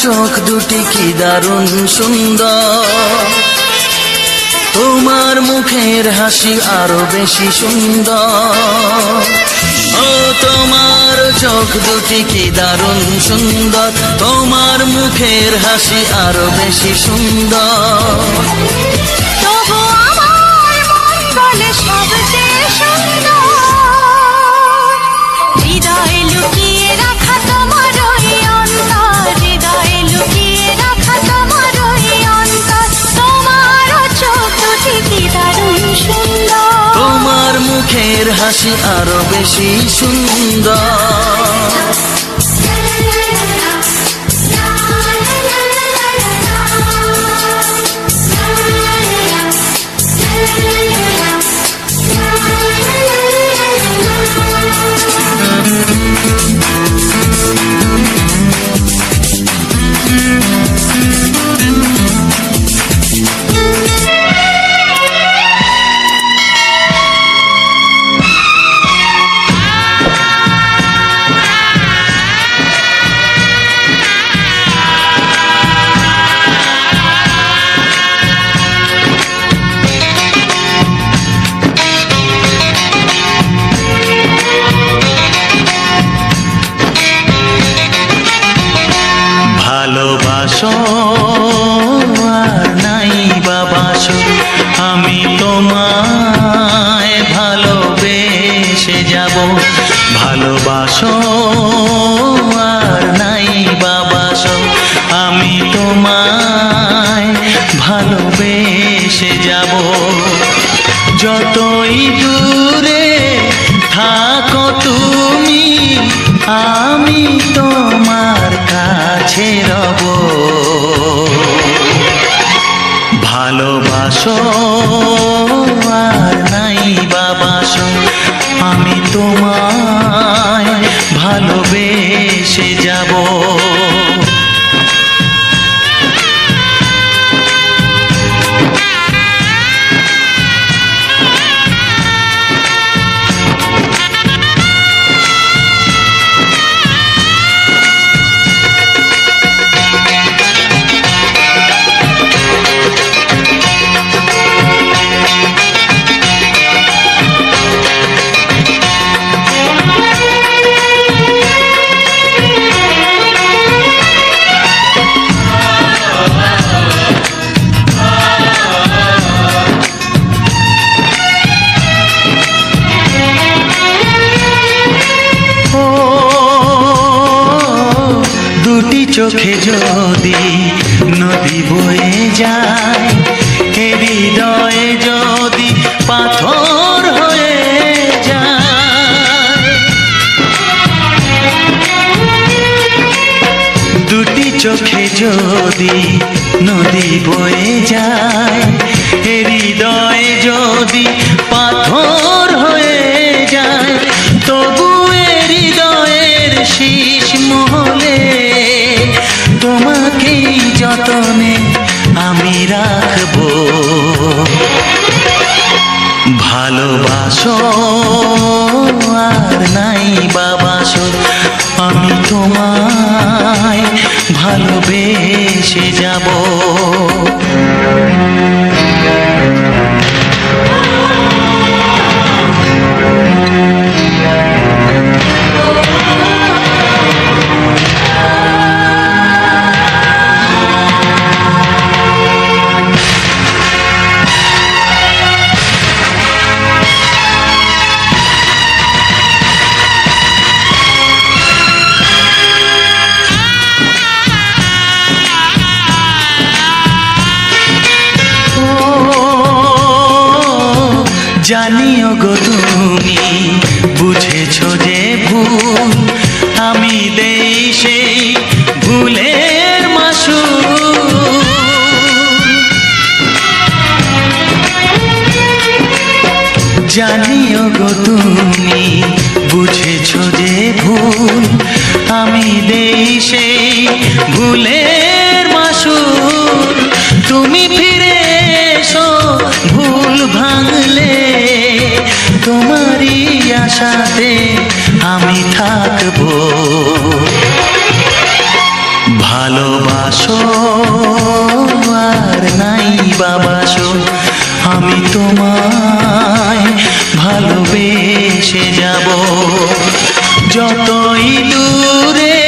চোখ দুটি কি দারুণ সুন্দর, তোমার মুখের হাসি আরো বেশি সুন্দর। ও তোমার চোখ দুটি কি দারুণ সুন্দর, তোমার মুখের হাসি আরো বেশি সুন্দর। তবু আমার মন বলে সবচেয়ে সুন্দর, হৃদয়ে লুকিয়ে রাখা তোমার ওই অন্তর, হৃদয়ে লুকিয়ে রাখা তোমার ওই অন্তর। তোমার চোখ দুটি কি দারুণ সুন্দর, তোমার মুখের হাসি আরো বেশি সুন্দর। ভালোবাসো আর নাই বাবাসো, আমি তোমায় ভালোবেসে যাব। ভালোবাসো আর নাই বাবাসো, আমি তোমায় ভালোবেসে যাব। যতই দূরে থাকো তুমি, আমি তোমার কাছে রব। ভালোবাসো আর নাই বাবাসো, আমি তোমায় ভালোবেসে যাব। চোখে যদি নদী বয়ে যায়, হৃদয়ে যদি পাথর হয়ে যায়। দুটি চোখে যদি নদী বয়ে যায়, হৃদয়ে যদি পাথর হয়ে যায়, তবু হৃদয়ের শীষ মহলে তোমাকেই যতনে আমি রাখবো। ভালোবাসো আর নাই বাবাসো, আমি তোমায় ভালোবেসে যাব। জানিও গো তুমি বুঝেছো যে ভুল, আমি দেই সেই ভুলের মাসুল। জানিও গো তুমি বুঝেছো যে ভুল, আমি দেই সেই ভুলের মাসুল। তুমি ফিরে এসো ভুল ভাঙলে, তোমারই আশাতে আমি থাকবো। ভালোবাসা তোমায় ভালোবেসে যাব। যতই দূরে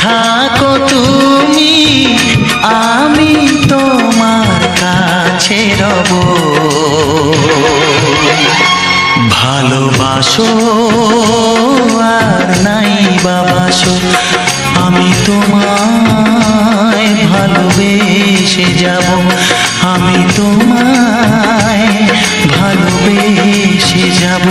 থাকো তুমি, আমি তোমার কাছে রব। ভালোবাসো আর নাই বাবাসো, আমি তোমায় ভালোবেসে যাব। আমি তোমায় ভালোবেসে যাব।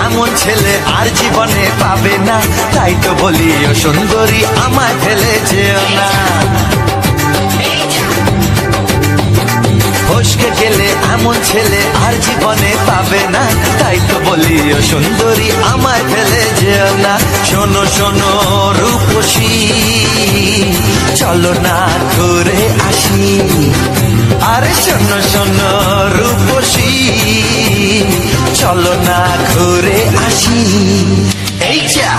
এমন ছেলে আর জীবনে পাবে না, তাই তো বলি ও সুন্দরী আমায় ফেলে যেও না। ফসকে গেলে এমন ছেলে আর জীবনে পাবে না, তাই তো বলি ও সুন্দরী আমায় ফেলে যেও না। শোনো শোনো রূপসী, চলো না ঘুরে আসি। আরে শোনো শোনো রূপসী, চলো না ঘুরে আসি। এই যা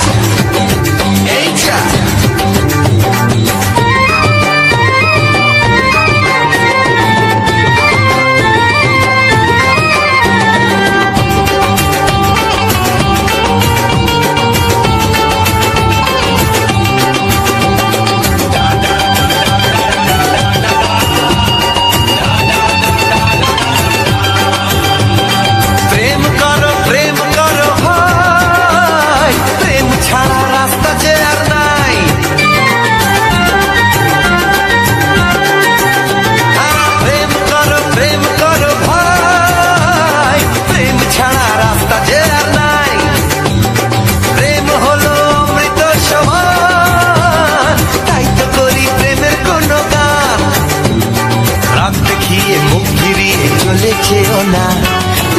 এই যা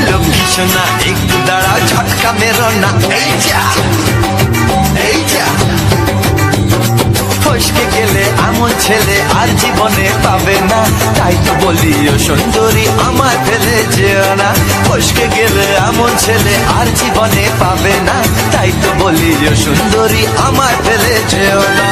লক্ষ্মী সোনা একটু দাঁড়াও, ঝটকা মেরো না। এই যা এই যা ফসকে গেলে এমন ছেলে আর জীবনে পাবে না, তাই তো বলি ও সুন্দরী আমায় ফেলে যেও না। ফসকে গেলে এমন ছেলে আর জীবনে পাবে না, তাই তো বলি ও সুন্দরী আমায় ফেলে যেও না।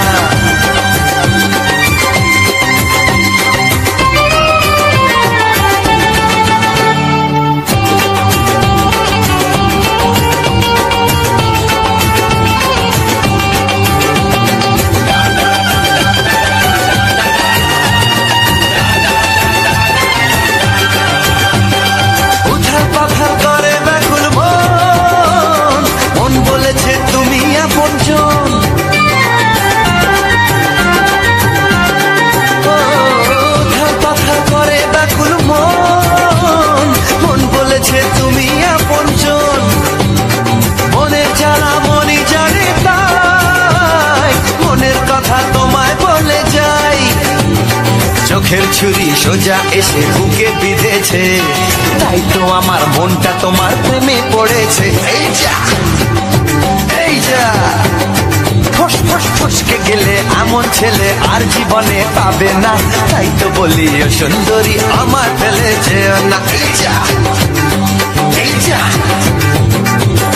চোখের ছুরি সোজা এসে বুকে বিঁধেছে, তাই তো আমার মনটা তোমার প্রেমে পড়েছে। এই যা এই যা ফস ফস ফসকে গেলে এমন ছেলে আর জীবনে পাবে না, তাই তো বলি ও সুন্দরী আমার ফেলে যেও না। এই যা এই যা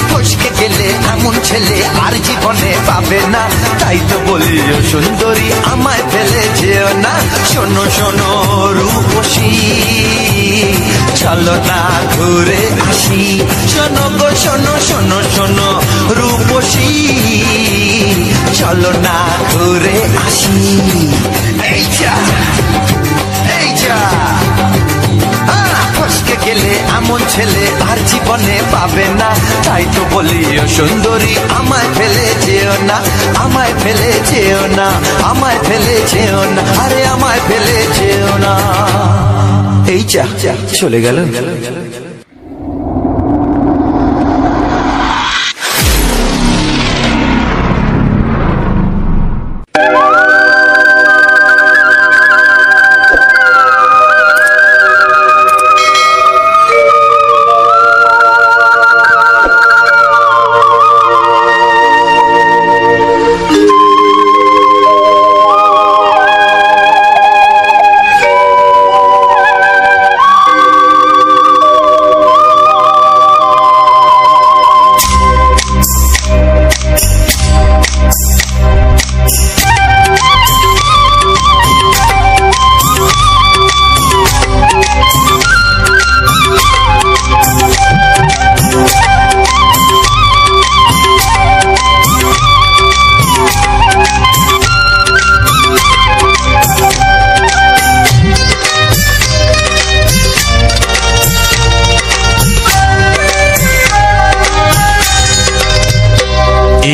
ফসকে গেলে এমন ছেলে আর জীবনে পাবে না, তাই তো বলি ও সুন্দরী আমায় ফেলে যেও না। শোনো শোনো রূপসী, চলো না ঘুরে আসি। শোনো গো শোনো শোনো শোনো রূপসী, চলো না ঘুরে আসি। এই যা এই যা ফসকে গেলে এমন ছেলে আর জীবনে পাবে না, তাই তো বলি ও সুন্দরী আমায় ফেলে যেও না। আমায় ফেলে যেও না, আমায় ফেলে যেও না, আরে আমায় ফেলে যেও না। এই যা চলে গেল।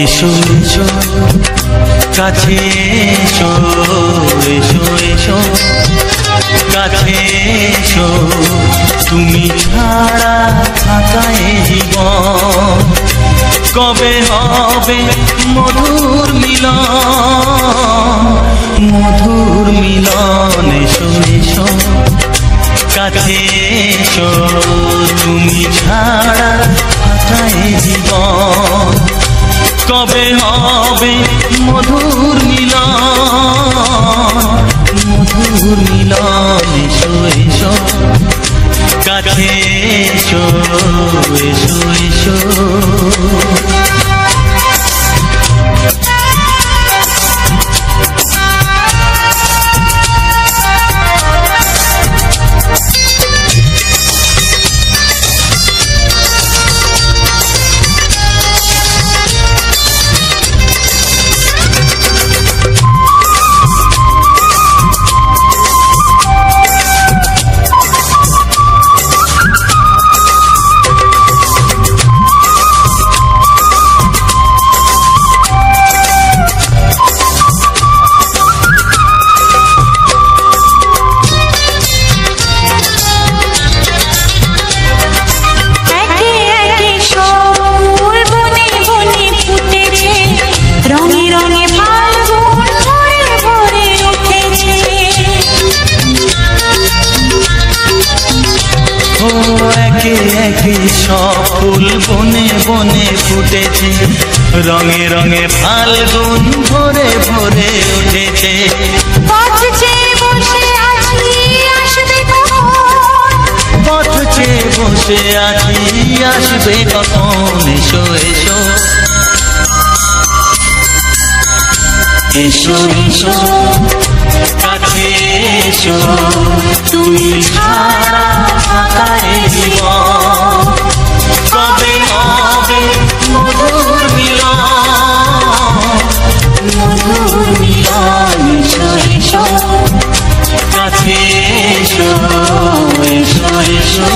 এসো এসো কাছে এসো, এসো এসো কাছে এসো, তুমি ছাড়া থাকায় জীবন কবে হবে মধুর মিলন, মধুর মিলন। এসো এসো কাছে এসো, তুমি ছাড়া থাকায় জীবন কবে হবে মধুর মিলন, মধুর মিলন। এসো এসো কাছে এসো, এসো এসো। একে একে সব ফুল বনে বনে ফুটেছে, রঙে রঙে ফাল্গুন ভরে ভরে উঠেছে। পথ চেয়ে বসে আছি আসবে কখন, পথ চেয়ে বসে আছি আসবে কখন। এসো এসো এসো এসো কাছে এসো, তুমি ছাড়া থাকায় জীবন কবে হবে মধুর মিলন, মধুর মিলন। এসো এসো কাছে এসো, এসো এসো।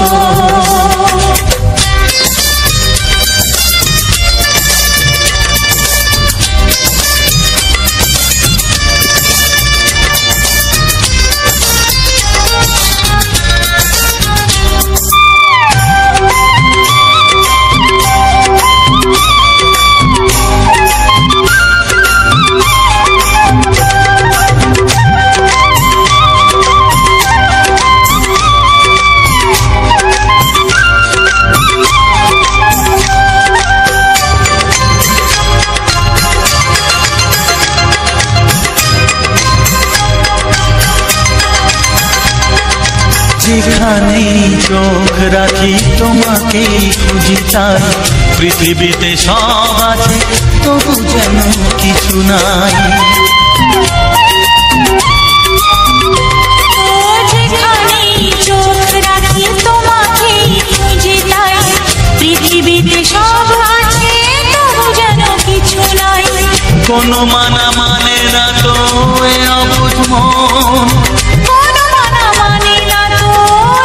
যেখানেই চোখ রাখি তোমাকেই খুঁজি, তাই পৃথিবীতে সব আছে তবু যেন কিছু নাই। যেখানেই চোখ রাখি তোমাকেই খুঁজি, তাই পৃথিবীতে সব আছে তবু যেন কিছু নাই। কোনো মানা মানে না তো এ অবুঝ মন, কোনো মানা মানে না তো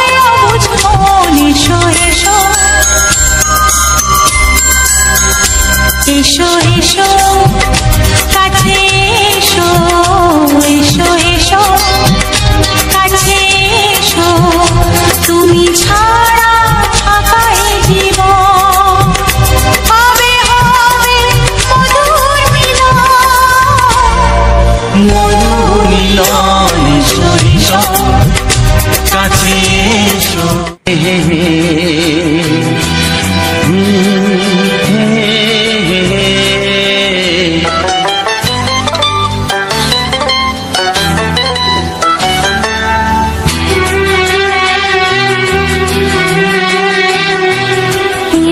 এ অবুঝ মন। এসো এসো এসো এসো কাছে এসো, এসো এসো কাছে এসো, তুমি ছাড়া থাকায় জীবন হবে হবে মধুর মিলন, মধুর মিলন। এসো এসো কাছে এসো।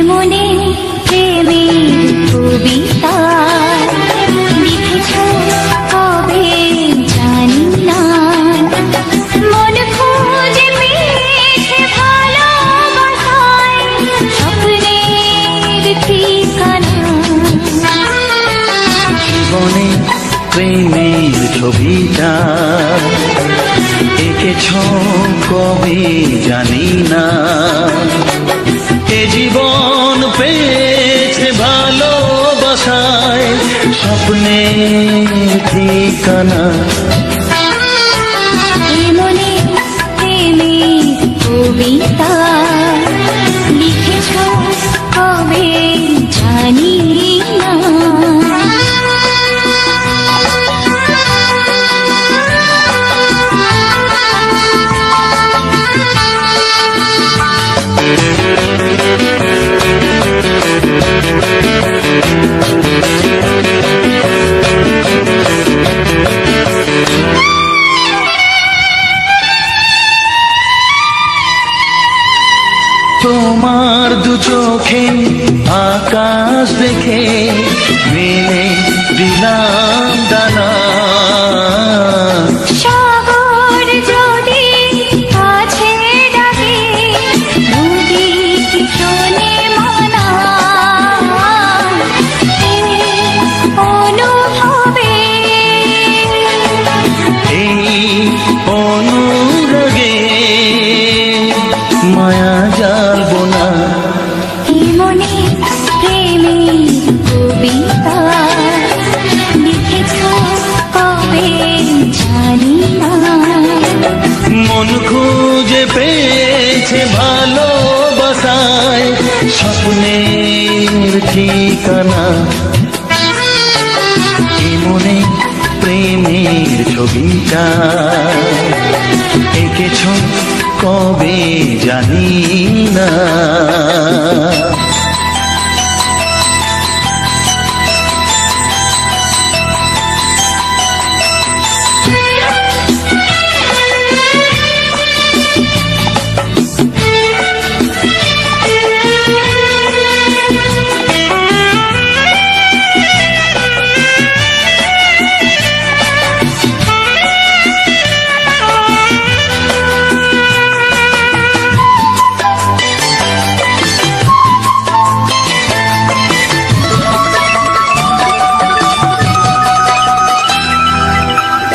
মনে প্রেমের কবিতা লিখেছ কবে জানি না, মন খুঁজে পেয়েছে ভালোবাসায় স্বপ্নের ঠিকানা। জীবনে প্রেমের ছবিটা এঁকেছ কবে জানি না, এ জীবন পেয়েছে ভালোবাসায় স্বপ্নের ঠিকানা মনে প্রেমের কবিতা লিখেছ কবে জানি না। তোমার দু চোখে আকাশ দেখে মেলে দিলাম দানা। সাগর যদি কাছে ডাকে নদী কি শোনে মানা। এই অনুভবে এই অনুরাগে মায়া জালবো না। এই মনে প্রেমের কবিতা লিখেছ কবে জানি না। মন খুঁজে পেয়েছে ভালোবাসায় স্বপ্নের ঠিকানা। এ মনে প্রেমের ছবিটা এঁকেছ কবে জানি না।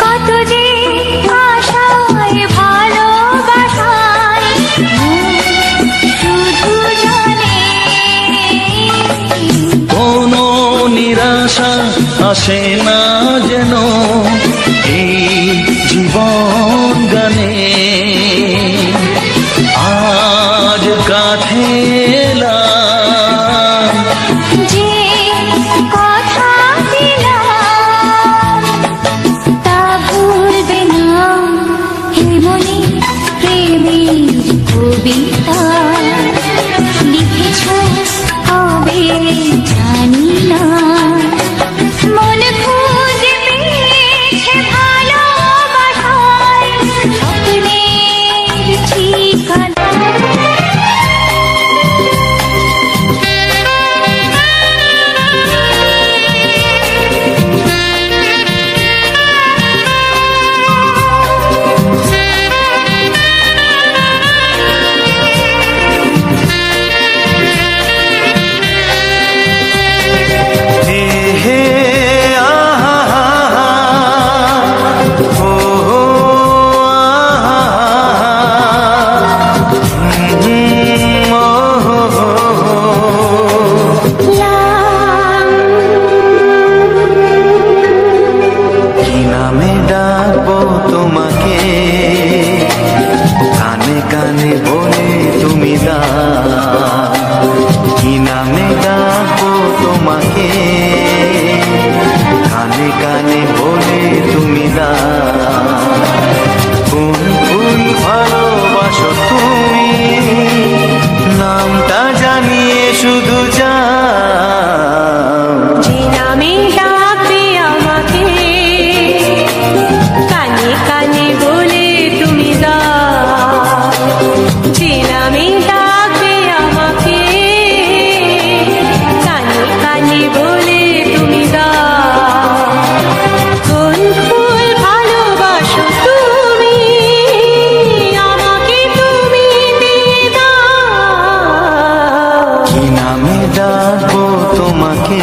কত যে আশায় ভালোবাসায় শুধু জানে কোনো নিরাশা আসে না যেন এই জীবন গানে। আজ কাছে এলাম যে কথা দিলাম তা ভুলবে না। হে মনে প্রেমের কবিতা লিখেছ কবে জানি না। মন খুঁজে পেয়েছে ভালোবাসায় স্বপ্নের ঠিকানা। হে হে আহা ও কি নামে ডাকবো তোমাকে কানে কানে বলে তুমি কি নামে ডাকবো তোমাকে কানে কানে বলে তুমি কোন ফুল ভালোবাসো তুমি নামটা জানিয়ে শুধু যাও। যে নামে ডাকবে আমাকে কানে কানে বলে তুমি দাও। যে নামে ডাকবে আমাকে কানে কানে বলে তুমি দাও। কোন ফুল ভালোবাসো তুমি আমাকে তুমি দিয়ে দাও। কি নামে ডাকবো তোমাকে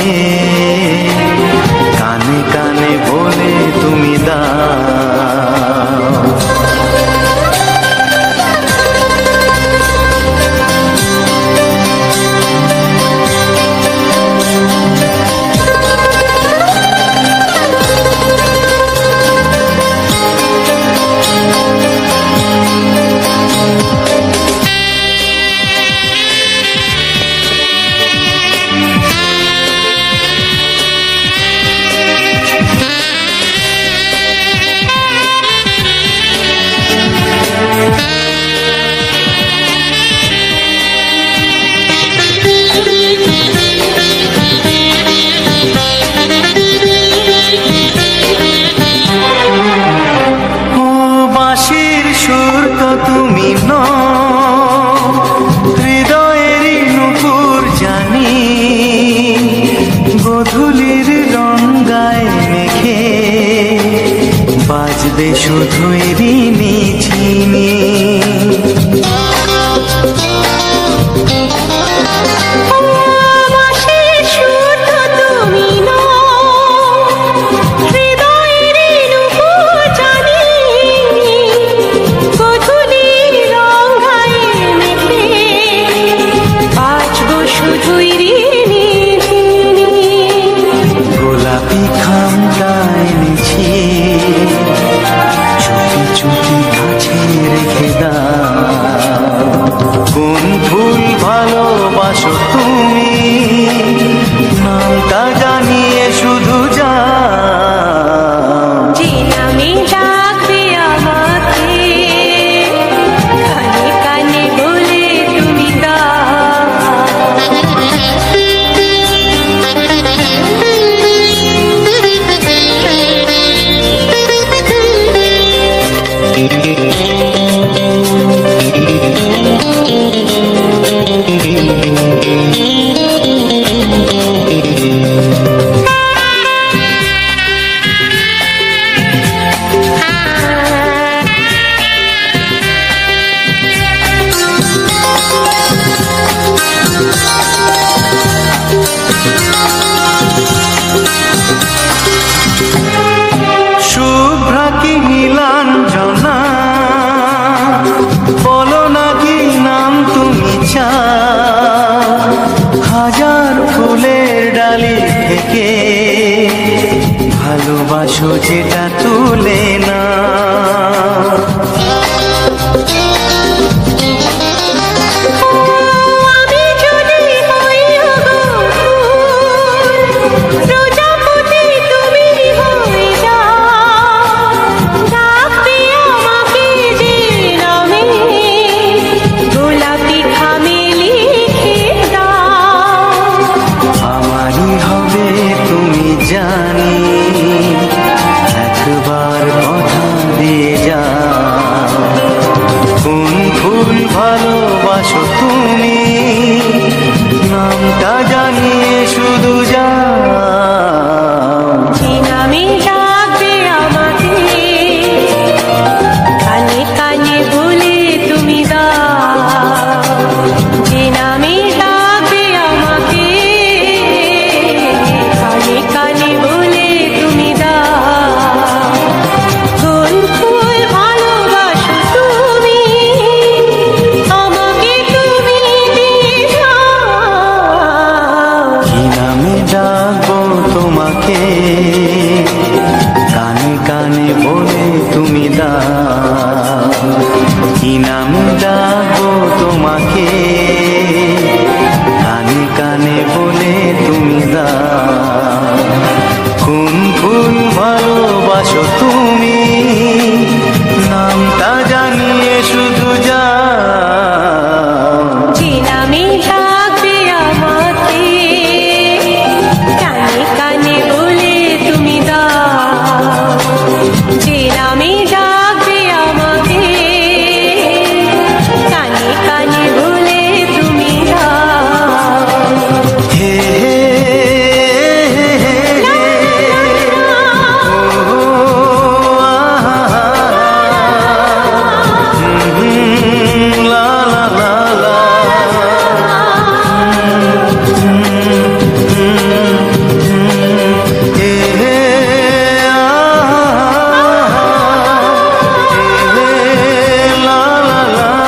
কানে কানে বলে তুমি দাও। বাজবে শুধুই ঋণী চিনি। গোলাপি খামটা এনেছি, চুপি চুপি কাছে রেখে দাও। কোন ফুল ভালোবাসো তুমি, নামটা জানিয়ে শুধু যাও। যে নামে ডাকবে আমাকে, কানে কানে বলে তুমি শুভ্রা কি নীলাঞ্জনা, বলো না কি নাম তুমি চাও। হাজার ফুলের ডালি থেকে ভালোবাসো যেটা তুলে না। জানি একবার কথা দিয়ে যাও। কোন ফুল ভালোবাসো তুমি, নামটা জানিয়ে শুধু যাও। যে নামে ডাকবে আমাকে, কানে কানে বলে তুমি দাও। যে নামে ডাকবে আমাকে, কানে কানে বলে তুমি দাও। কোন ফুল ভালোবাসো তুমি, আমাকে তুমি দিয়ে যাও। কি নামে ডাকবো তোমাকে, কানে কানে বলে তুমি দাও। কি নামে ডাকবো তোমাকে, কানে কানে বলে তুমি দাও। কোন ফুল ভালোবাসো তুমি, নামটা জানিয়ে শুধু যাও। যে নামে ডাকবে আমাকে, কানে কানে বলে তুমি দাও। যে নামে ডাকবে আমাকে, কানে কানে বলে তুমি দাও। হে হে লা লা লা লা। হে হে লা লা লা লা।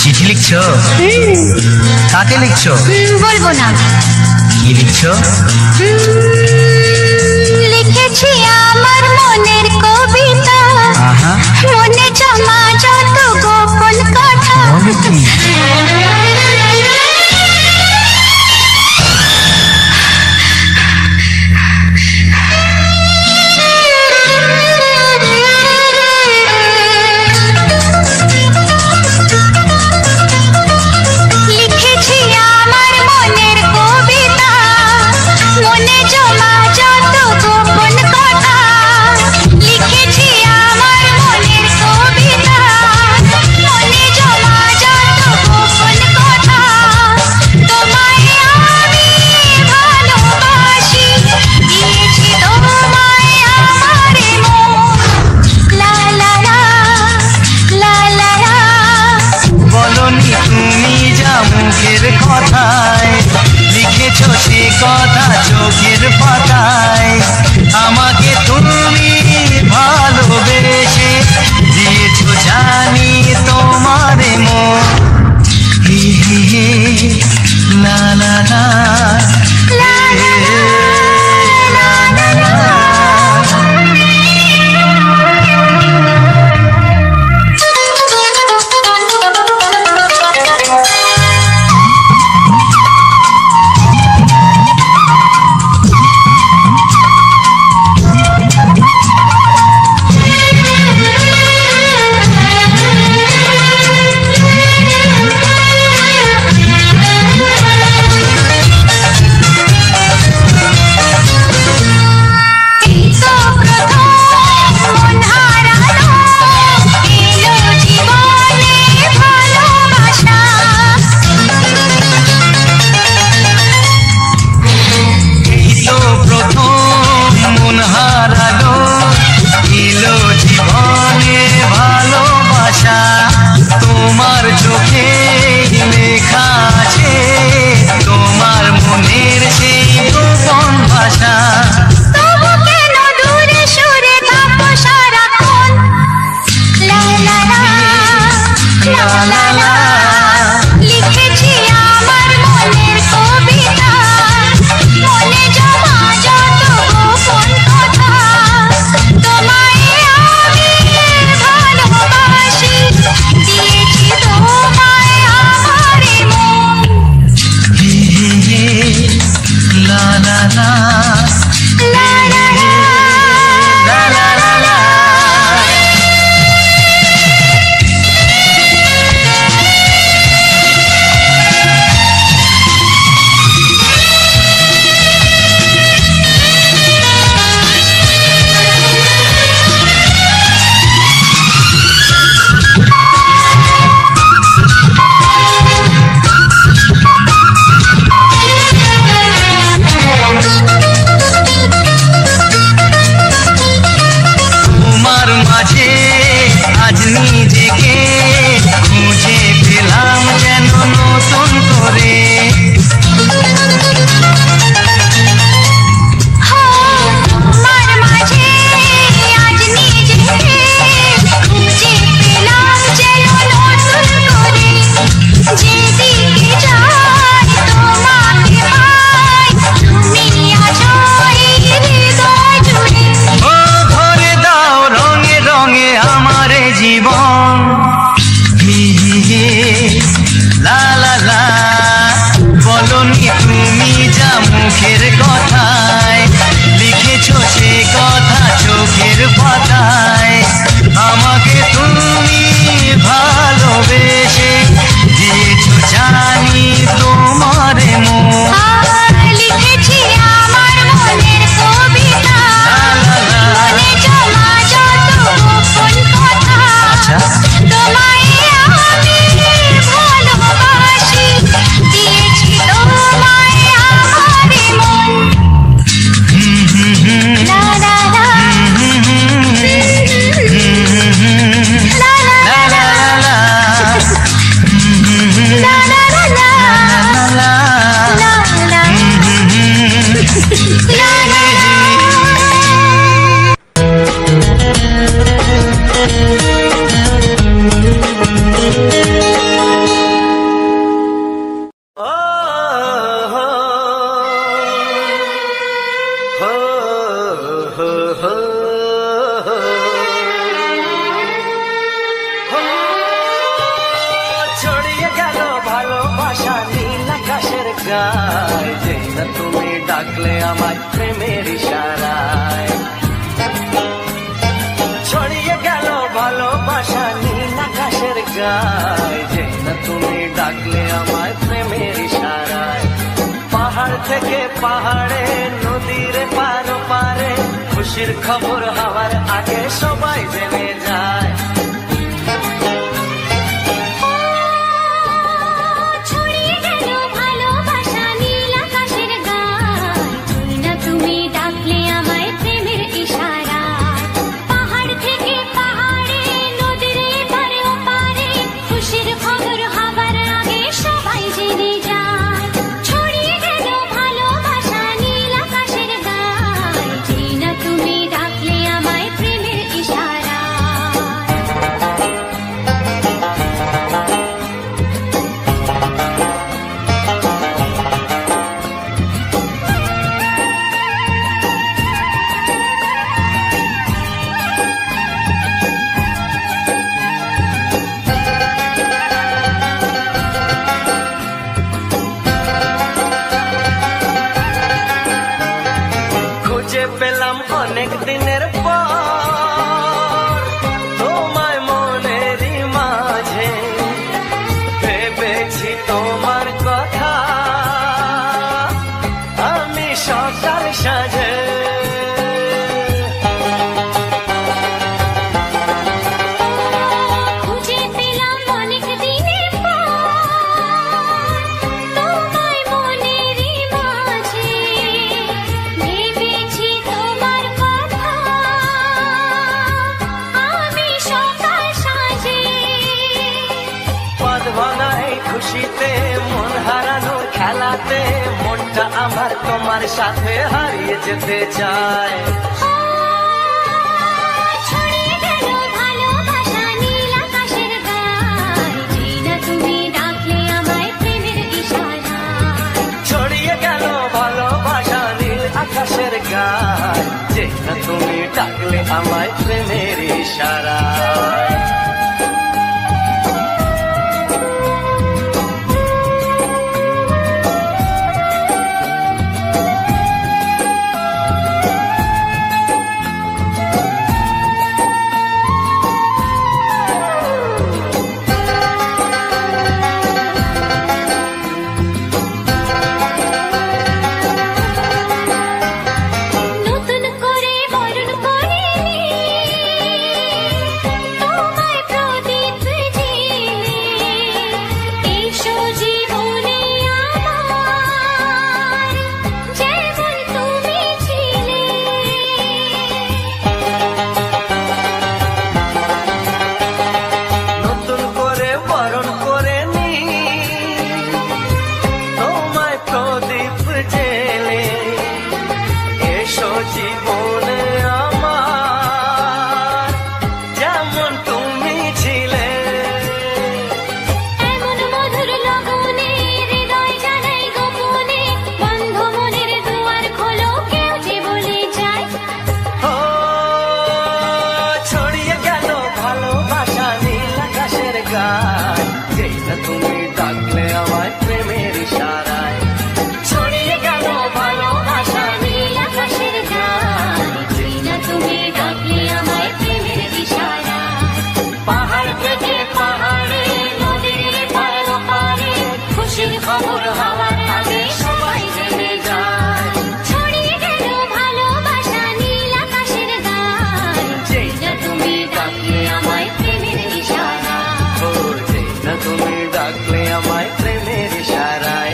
চিঠি লিখছো? কাকে লিখছো? বলবো না। কি লিখছো? লিখেছি আমার মনের কবিতা, আহা, মনে জমা যত গোপন কথা। বলো কি? লিখেছি আমার মনের কবিতা, মনে জমা যত গোপন কথা। লিখেছি আমার মনের কবিতা, মনে কথা চোখের পাতায়। আমাকে তুমি ভালোবেসে দিয়েছো জানি তোমারে মন। হি হি হি লা লা লা লা লা লা লা। তোমার চোখে লেখা আছে তোমার মনের সেই গোপন ভাষা। তবু কেন দূরে সরে থাকো সারাক্ষণ? লা লা লা লা লা লা। লিখেছি আমার মনের কবিতা, মনে জমা যত গোপন কথা। তোমায় আমি ভালোবাসি, দিয়েছি তোমায় আমার মন। লা লা লা লা লা লা লা লা লা লা। তোমার মাঝে আজ নিজেকে খুঁজে পেলাম যেন নতুন করে। তোমার মাঝে আজ নিজেকে খুঁজে পেলাম যেন নতুন করে। যেদিকে যাই তোমাকে পাই, তুমি আছো এই হৃদয় জুড়ে। ও ভরে দাও রঙে রঙে আমার জীবন। হি হি হি লা লা লা। বলনি তুমি যা মুখের কথায়, লিখেছো সে কথা চোখের পাতায়। আমাকে তুমি ভালোবেসে দিয়েছো জানি তোমারে মন। লিখেছি আমার মনের কবিতা, মনে জমা যত গোপন কথা। তোমায় আমি ভালোবাসি, দিয়েছি তোমায় আমার মন। লা লা লা লা লা লা লা লা লা ছড়িয়ে গেল ভালোবাসা নীল আকাশের গায়, যেই না তুমি ডাকলে আমার প্রেমের ইশারায়। ছড়িয়ে গেল ভালোবাসা নীল আকাশের গায়, যেই না তুমি ডাকলে আমার প্রেমের ইশারায়। পাহাড় থেকে পাহাড়ে নদীর পার পারে, খুশির খবর হওয়ার আগে সবাই জেনে যায়। ছড়িয়ে গেল ভালোবাসা নীল আকাশের গায়, তুই না তুমি ডাকলে আমায় প্রেমের ইশারায়। পাহাড় থেকে পাহাড়ে নদীর এপারে ওপারে, খুশির খবর হবার আগে সবাই জেনে যায়। ছড়িয়ে গেল ভালোবাসা অনেক দিনের পর তোমায় মনেরই মাঝে ভেবেছি তোমার কথা আমি সকাল সাজে খুশিতে মন হারানোর খেলাতে মনটা আমার তোমার সাথে হারিয়ে যেতে চায় ছড়িয়ে গেল ভালোবাসা নীল আকাশের গায়ে জিনা তুমি ডাকলে আমায় প্রেমের ইশারায় ছড়িয়ে গেল ভালোবাসা নীল আকাশের গায়ে জিনা তুমি ডাকলে আমায় প্রেমের ইশারায় জীবনে আমার যেমন তুমি ছিলে এমন মধুর লগনে হৃদয় জানাই গোপনে বন্ধ মনের দুয়ার খোলো কেউ যে বলে যায় ও ছড়িয়ে গেল ভালোবাসা নীল আকাশের গায়ে যেটা তুমি ডাকলে আমায় প্রেমের ইশারায় ছড়িয়ে গেল ভালোবাসা নীল আকাশের তুমি ডাকলে আমায় প্রেমের ইশারায় পাহাড় থেকে পাহাড়ে নদীর পারে পারে খুশির খবর হওয়ার আগে সবাই জেনে যায় ছড়িয়ে গেল ভালোবাসা নীল আকাশের গায়ে যেটা তুমি ডাকলে আমায় প্রেমের ইশারায় ও যেটা তুমি ডাকলে আমায় প্রেমের ইশারায়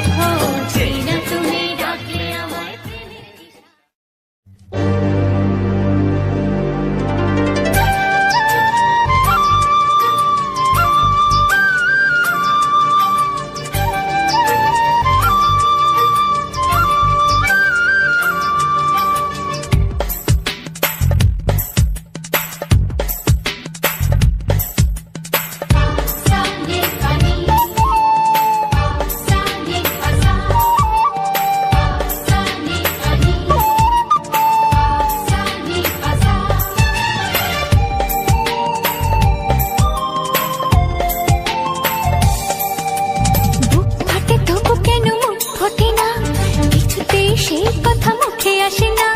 তুমি ডাকলে আমায় প্রেমের ইশারায় সেই কথা মুখে আসে না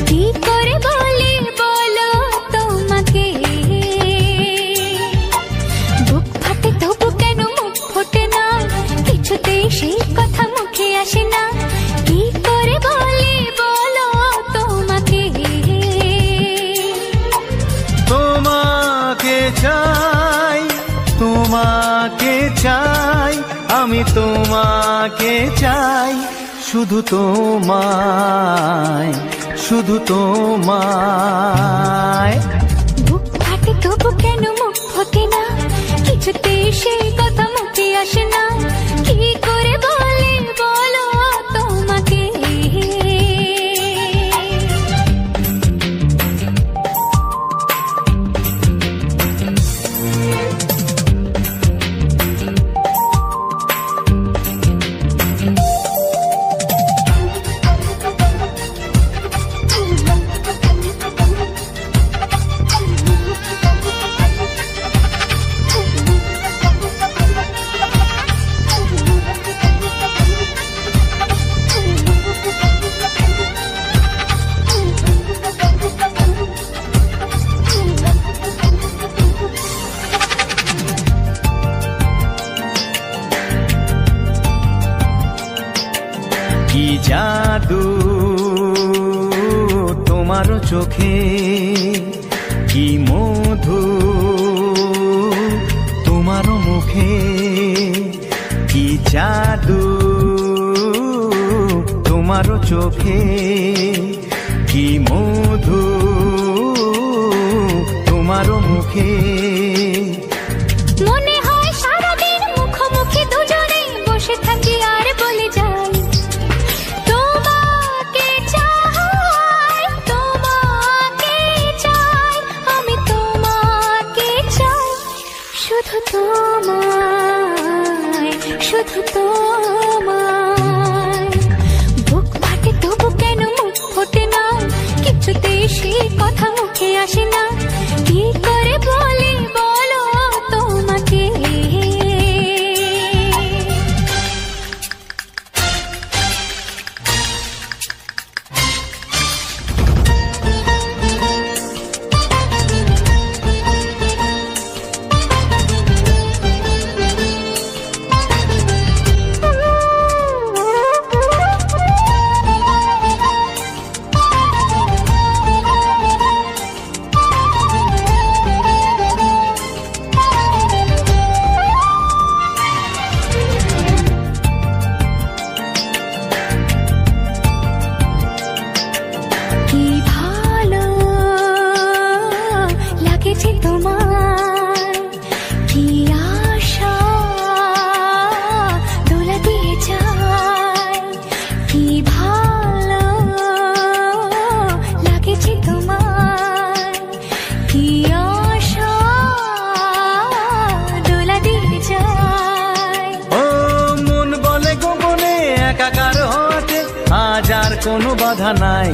কি করে বলি বলো তোমাকে বুক ফাটে তবু কেন মুখ ফোটে না কিছুতেই সেই কথা মুখে আসে না কি করে বলি বলো তোমাকে তোমাকে চাই তোমাকে চাই আমি তোমাকে চাই শুধু তোমায় শুধু তোমায় বুক ফাটে তবু কেন মুখ ফোটে না কিছুতেই সেই কথা মুখে আসে না কি করে বলে বলো তোমাকে কি জাদু তোমার চোখে, কি মধু তোমার মুখে, কি জাদু তোমার চোখে, কি মধু তোমার মুখে। মনে হয় সারাদিন মুখোমুখি দুজনে বসে থাকি আর বলে যাই তোমাকে চাই, তোমাকে চাই, আমি তোমাকে চাই, শুধু তোমায়, শুধু তোমায়। বুক ফাটে তবু কেন মুখ ফোটে না, কিছুতেই সেই কথা মুখে আসে না, কি করে বলি বলো তোমাকে। কোনো বাধা নাই,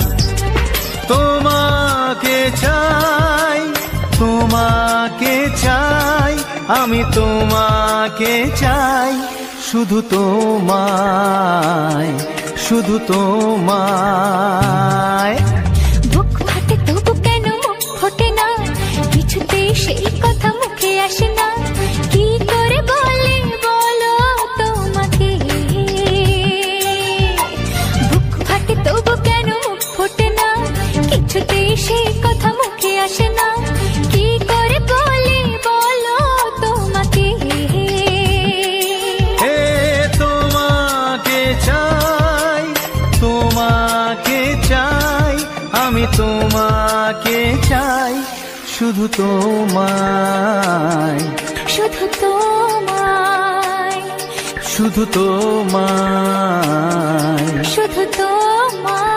তোমাকে চাই, তোমাকে চাই, আমি তোমাকে চাই, শুধু তোমায়, শুধু তোমায়। বুক ফাটে তবু কেন মুখ ফোটে না, কিছুতেই সেই কথা মুখে আসে না, কি করে বলে বলো তোমাকে। বুক ফাটে তবু কেন মুখ ফোটে না, কিছুতেই সেই কথা মুখে আসে না, কি করে বলে বলো তোমাকে। হে তোমাকে চাই, তোমাকে চাই, আমি তোমাকে চাই, শুধু তোমায়, শুধু তোমায়, শুধু তোমায়, শুধু তোমায়।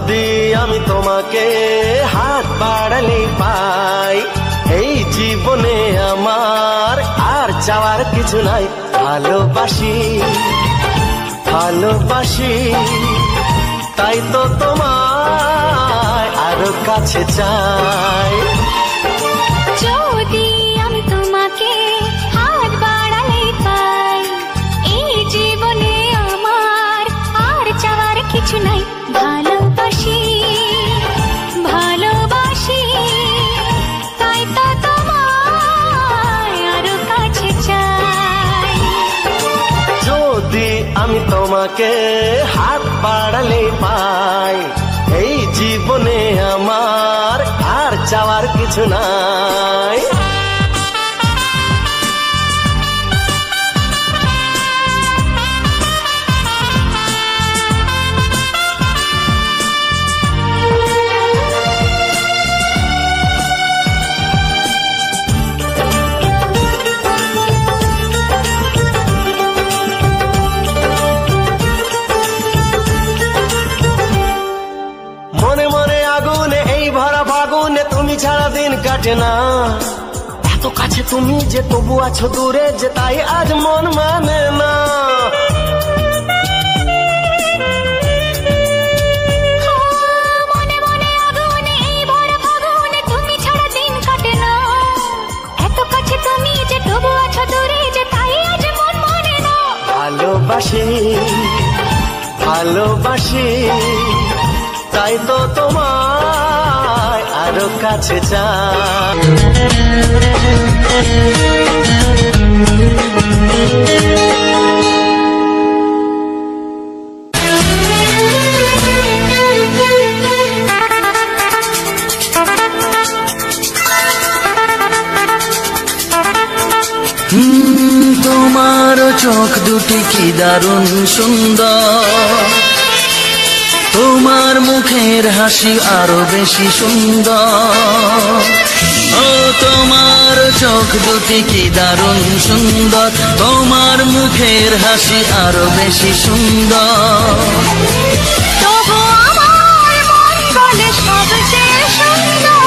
যদি আমি তোমাকে হাত বাড়ালে পাই, এই জীবনে আমার আর চাওয়ার কিছু নাই। ভালোবাসি, ভালোবাসি, তাই তো তোমায় আরো কাছে চাই। যদি আমি তোমাকে হাত বাড়ালে পাই, এই জীবনে আমার আর চাওয়ার কিছু নাই। ভালোবাসি, ভালোবাসি, তাই তো তোমায় আরো কাছে চাই। যদি আমি তোমাকে হাত বাড়ালে পাই, এই জীবনে আমার আর চাওয়ার কিছু নাই। কাটে না, এত কাছে তুমি যে তবু আছো দূরে যে, তাই আজ মন মানে না। মনে মনে আগুনে এই ভরা ফাগুনে তুমি ছাড়া দিন কাটে না, এত কাছে তুমি যে তবু আছো দূরে যে, তাই আজ মন মানে না। ভালোবাসি ভালোবাসি তাই তো তোমায় আরো কাছে চাই। তোমার চোখ দুটি কি দারুণ সুন্দর, তোমার মুখের হাসি আরো বেশি সুন্দর। ও তোমার চোখ দুটি কি দারুণ সুন্দর, তোমার মুখের হাসি আরো বেশি সুন্দর। তবু আমার মন বলে সবচেয়ে সুন্দর,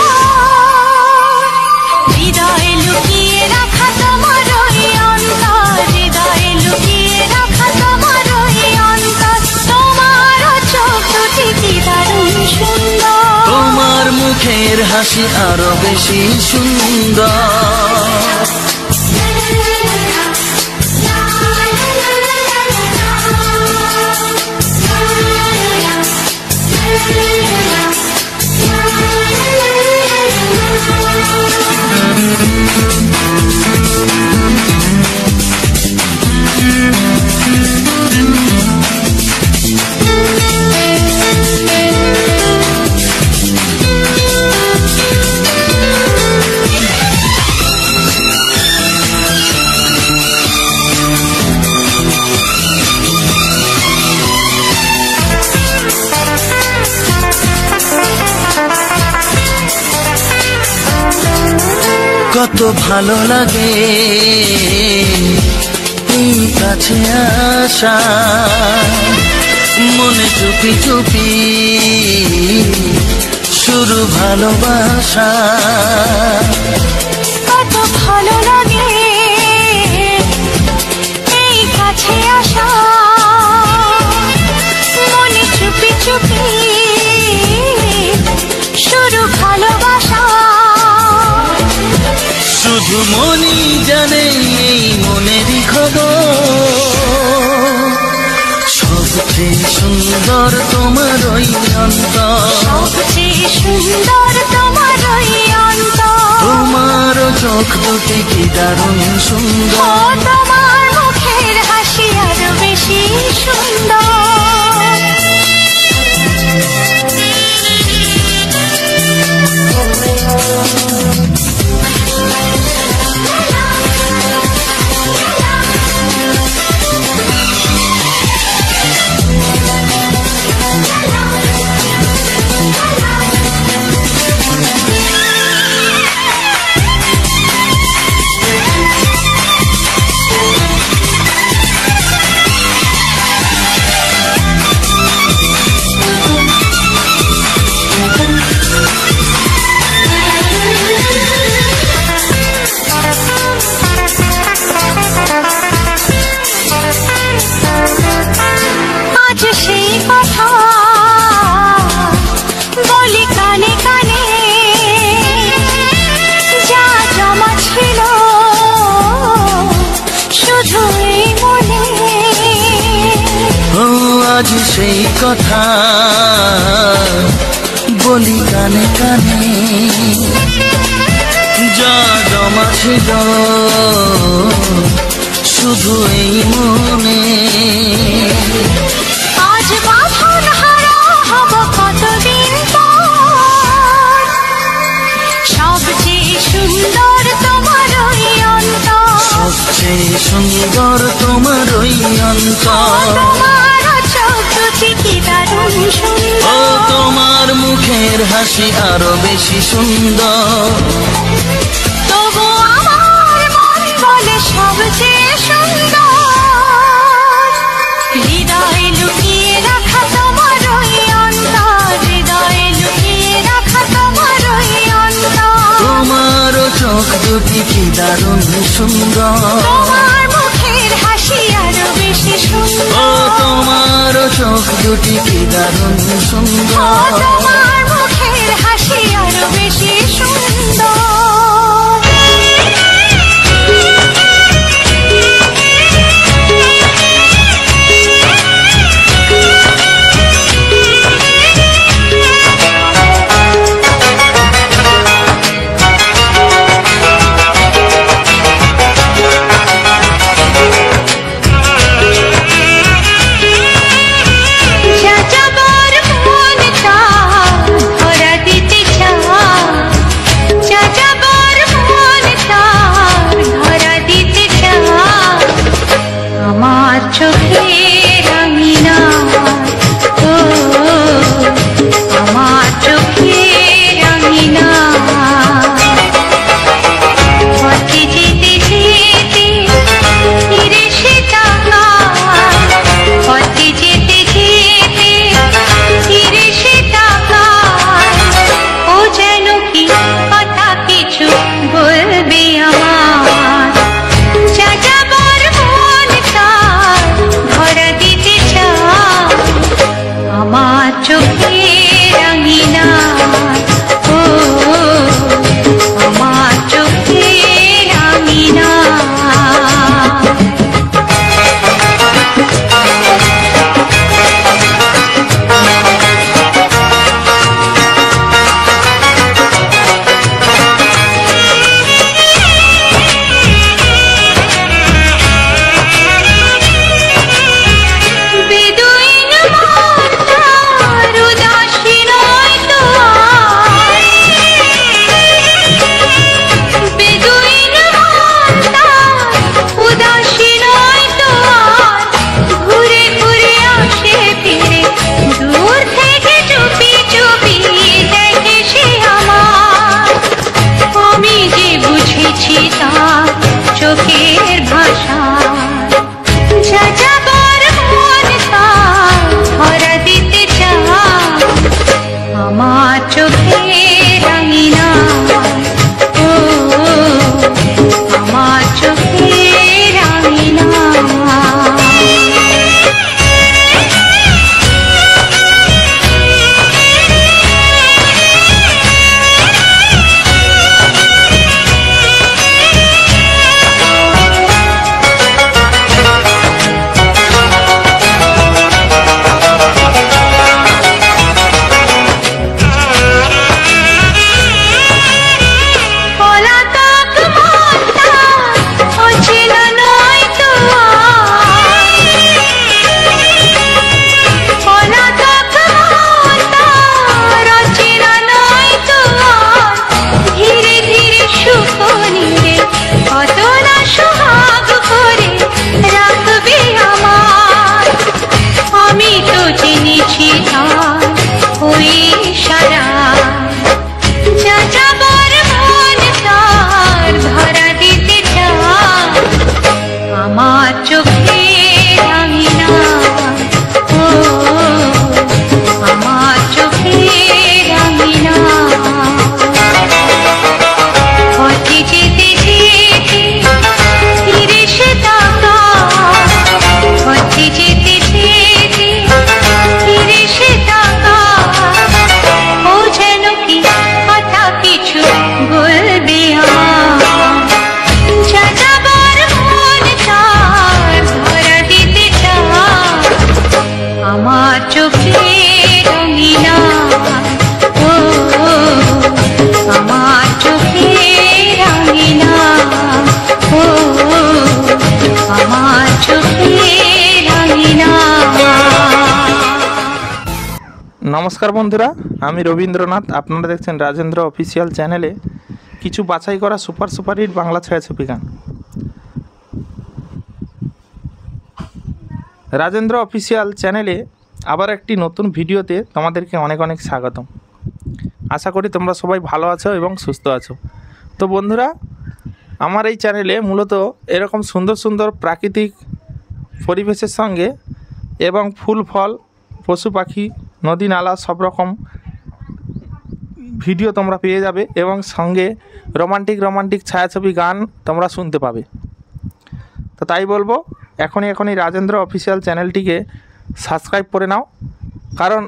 হৃদয়ে লুকিয়ে রাখা তোমার ওই অন্তর, হৃদয়ে লুকিয়ে রাখা তোমার ওই অন্তর। তোমার চোখ দুটি কি দারুণ সুন্দর, তোমার মুখের হাসি আরো বেশি সুন্দর। কত ভালো লাগে এই কাছে আসা, মনে চুপি চুপি শুরু ভালোবাসা। কত ভালো লাগে এই কাছে আসা, মনে চুপি চুপি শুরু ভালোবাসা। শুধু মনই জানে এই মনেরই খবর, সবচেয়ে সুন্দর তোমার ওই অন্তর, সবচেয়ে সুন্দর তোমার ওই অন্তর। তোমার চোখ দুটি কি দারুণ ও সুন্দর, তোমার মুখের হাসি আরো বেশি সুন্দর। আজ সেই কথা বলি কানে কানে, যা জমা ছিল শুধু এই মনে। ও আজ সেই কথা বলি কানে কানে, যা জমা ছিল শুধু এই মনে। আজ বাঁধন হারা হব কতদিন পর, সবচেয়ে সুন্দর তোমার ওই অন্তর, সবচেয়ে সুন্দর তোমার ওই অন্তর। তোমার চোখ দুটি কি দারুণ ও সুন্দর, তোমার মুখের হাসি আরো বেশি সুন্দর। তবু আমার মন বলে সবচেয়ে সুন্দর, হৃদয়ে লুকিয়ে রাখা তোমার ওই অন্তর, হৃদয়ে লুকিয়ে রাখা তোমার ওই অন্তর। তোমার দুটি কি দারুণ সুন্দর, তোমার মুখের হাসি আরো বেশি সুন্দর, ও তোমার চোখ দুটি কি দারুণ সুন্দর, তোমার মুখের হাসি আরো বেশি সুন্দর। नमस्कार बंधुरा आमी रवींद्रनाथ आपनारा देखছেন राजेंद्र अफिशियल चैनेले किछु बाछाई करा सुपर सुपारहिट बांगला छायाछबि गान। राजेंद्र अफिशियल चैनेले आबार एकटी नतून भिडियोते तोमादेरके अनेक अनेक स्वागतम। आशा करी तोमरा सबाई भालो आछो एबं सुस्थ आछो। तो बंधुरा आमार एई चैनेले मूलत एरकम सुंदर सुंदर प्राकृतिक परिवेशेर संगे एबं फुल फल पशु पाखी नदी नाला सब रकम ভিডিও তোমরা পেয়ে যাবে এবং সঙ্গে রোমান্টিক ছায়াছবি গান তোমরা শুনতে পাবে। তো তাই বলবো এখনই রাজেন্দ্র অফিসিয়াল চ্যানেলটিকে সাবস্ক্রাইব করে নাও, কারণ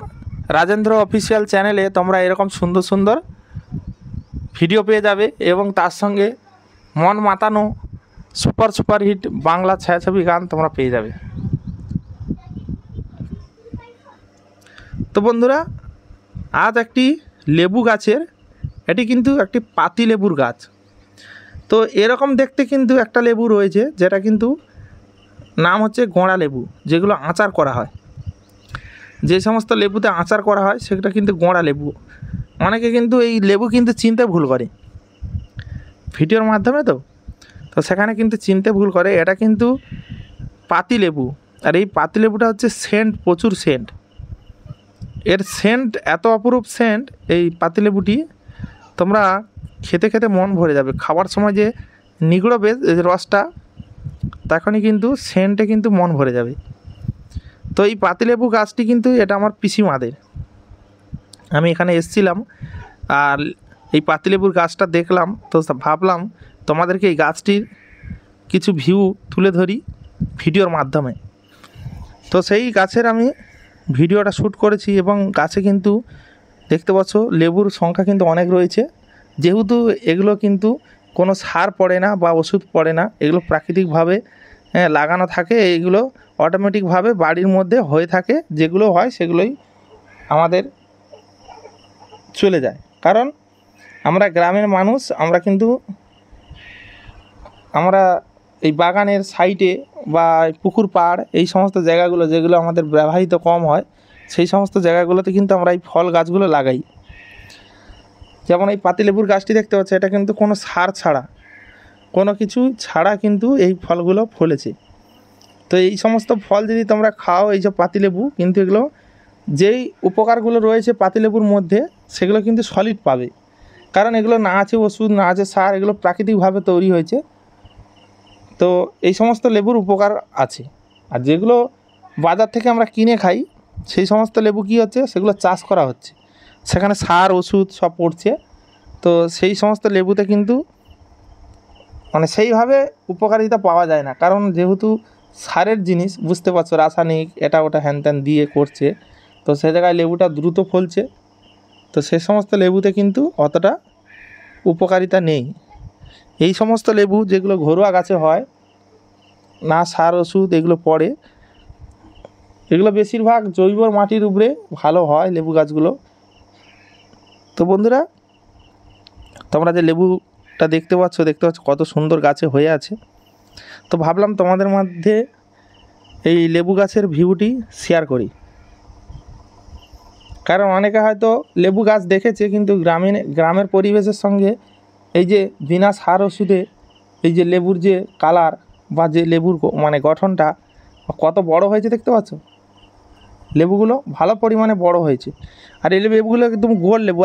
রাজেন্দ্র অফিসিয়াল চ্যানেলে তোমরা এরকম সুন্দর ভিডিও পেয়ে যাবে এবং তার সঙ্গে মন মাতানো সুপার হিট বাংলা ছায়াছবি গান তোমরা পেয়ে যাবে। তো বন্ধুরা, আজ একটি লেবু গাছের, এটি কিন্তু একটি পাতি লেবুর গাছ। তো এরকম দেখতে কিন্তু একটা লেবু রয়েছে যেটা কিন্তু নাম হচ্ছে গোঁড়া লেবু, যেগুলো আচার করা হয়। যে সমস্ত লেবুতে আচার করা হয় সেটা কিন্তু গোঁড়া লেবু। অনেকে কিন্তু এই লেবু কিন্তু চিনতে ভুল করে ভিডিওর মাধ্যমে, তো সেখানে কিন্তু চিনতে ভুল করে। এটা কিন্তু পাতি লেবু, আর এই পাতি লেবুটা হচ্ছে সেন্ট, প্রচুর সেন্ট। এর সেন্ট এত অপরূপ সেন্ট এই পাতিলেবুটি, তোমরা খেতে মন ভরে যাবে। খাবার সময় যে নিগড়বে রসটা, তখনই কিন্তু সেন্টে কিন্তু মন ভরে যাবে। তো এই পাতিলেবু গাছটি কিন্তু এটা আমার পিসিমাদের। আমি এখানে এসেছিলাম আর এই পাতিলেবুর গাছটা দেখলাম, তো ভাবলাম তোমাদেরকে এই গাছটির কিছু ভিউ তুলে ধরি ভিডিওর মাধ্যমে। তো সেই গাছের আমি ভিডিওটা শ্যুট করেছি এবং গাছে কিন্তু দেখতে পাচ্ছ লেবুর সংখ্যা কিন্তু অনেক রয়েছে। যেহেতু এগুলো কিন্তু কোনো সার পড়ে না বা ওষুধ পড়ে না, এগুলো প্রাকৃতিকভাবে লাগানো থাকে, এগুলো অটোমেটিকভাবে বাড়ির মধ্যে হয়ে থাকে। যেগুলো হয় সেগুলোই আমাদের চলে যায়, কারণ আমরা গ্রামের মানুষ। আমরা এই বাগানের সাইডে বা পুকুর পাড় এই সমস্ত জায়গাগুলো যেগুলো আমাদের ব্যবহৃত কম হয়, সেই সমস্ত জায়গাগুলোতে কিন্তু আমরা এই ফল গাছগুলো লাগাই। যেমন এই পাতিলেবুর গাছটি দেখতে পাচ্ছি, এটা কিন্তু কোনো সার ছাড়া, কোনো কিছু ছাড়া কিন্তু এই ফলগুলো ফলেছে। তো এই সমস্ত ফল যদি তোমরা খাও, এই যে পাতিলেবু, কিন্তু এগুলো যেই উপকারগুলো রয়েছে পাতিলেবুর মধ্যে সেগুলো কিন্তু সলিড পাবে, কারণ এগুলো না আছে ওষুধ, না আছে সার, এগুলো প্রাকৃতিকভাবে তৈরি হয়েছে। তো এই সমস্ত লেবুর উপকার আছে। আর যেগুলো বাজার থেকে আমরা কিনে খাই, সেই সমস্ত লেবু কী হচ্ছে, সেগুলো চাষ করা হচ্ছে, সেখানে সার ওষুধ সব পড়ছে। তো সেই সমস্ত লেবুতে কিন্তু মানে সেইভাবে উপকারিতা পাওয়া যায় না, কারণ যেহেতু সারের জিনিস, বুঝতে পারছো, রাসায়নিক এটা ওটা হ্যান ত্যান দিয়ে করছে, তো সে জায়গায় লেবুটা দ্রুত ফলছে। তো সে সমস্ত লেবুতে কিন্তু অতটা উপকারিতা নেই। এই সমস্ত লেবু যেগুলো ঘরোয়া গাছে হয়, না সার ওষুধ এগুলো পড়ে, এগুলো বেশিরভাগ জৈব মাটির উপরে ভালো হয় লেবু গাছগুলো। তো বন্ধুরা, তোমরা যে লেবুটা দেখতে পাচ্ছ কত সুন্দর গাছে হয়ে আছে। তো ভাবলাম তোমাদের মধ্যে এই লেবু গাছের ভিউটি শেয়ার করি, কারণ অনেকে হয়তো লেবু গাছ দেখেছে, কিন্তু গ্রামের পরিবেশের সঙ্গে এই যে বিনা সার ওষুধে এই যে লেবুর যে কালার বা যে লেবুর মানে গঠনটা কত বড় হয়েছে দেখতে পাচ্ছ, লেবুগুলো ভালো পরিমাণে বড় হয়েছে। আর এই লেবুগুলো একদম গোল লেবু।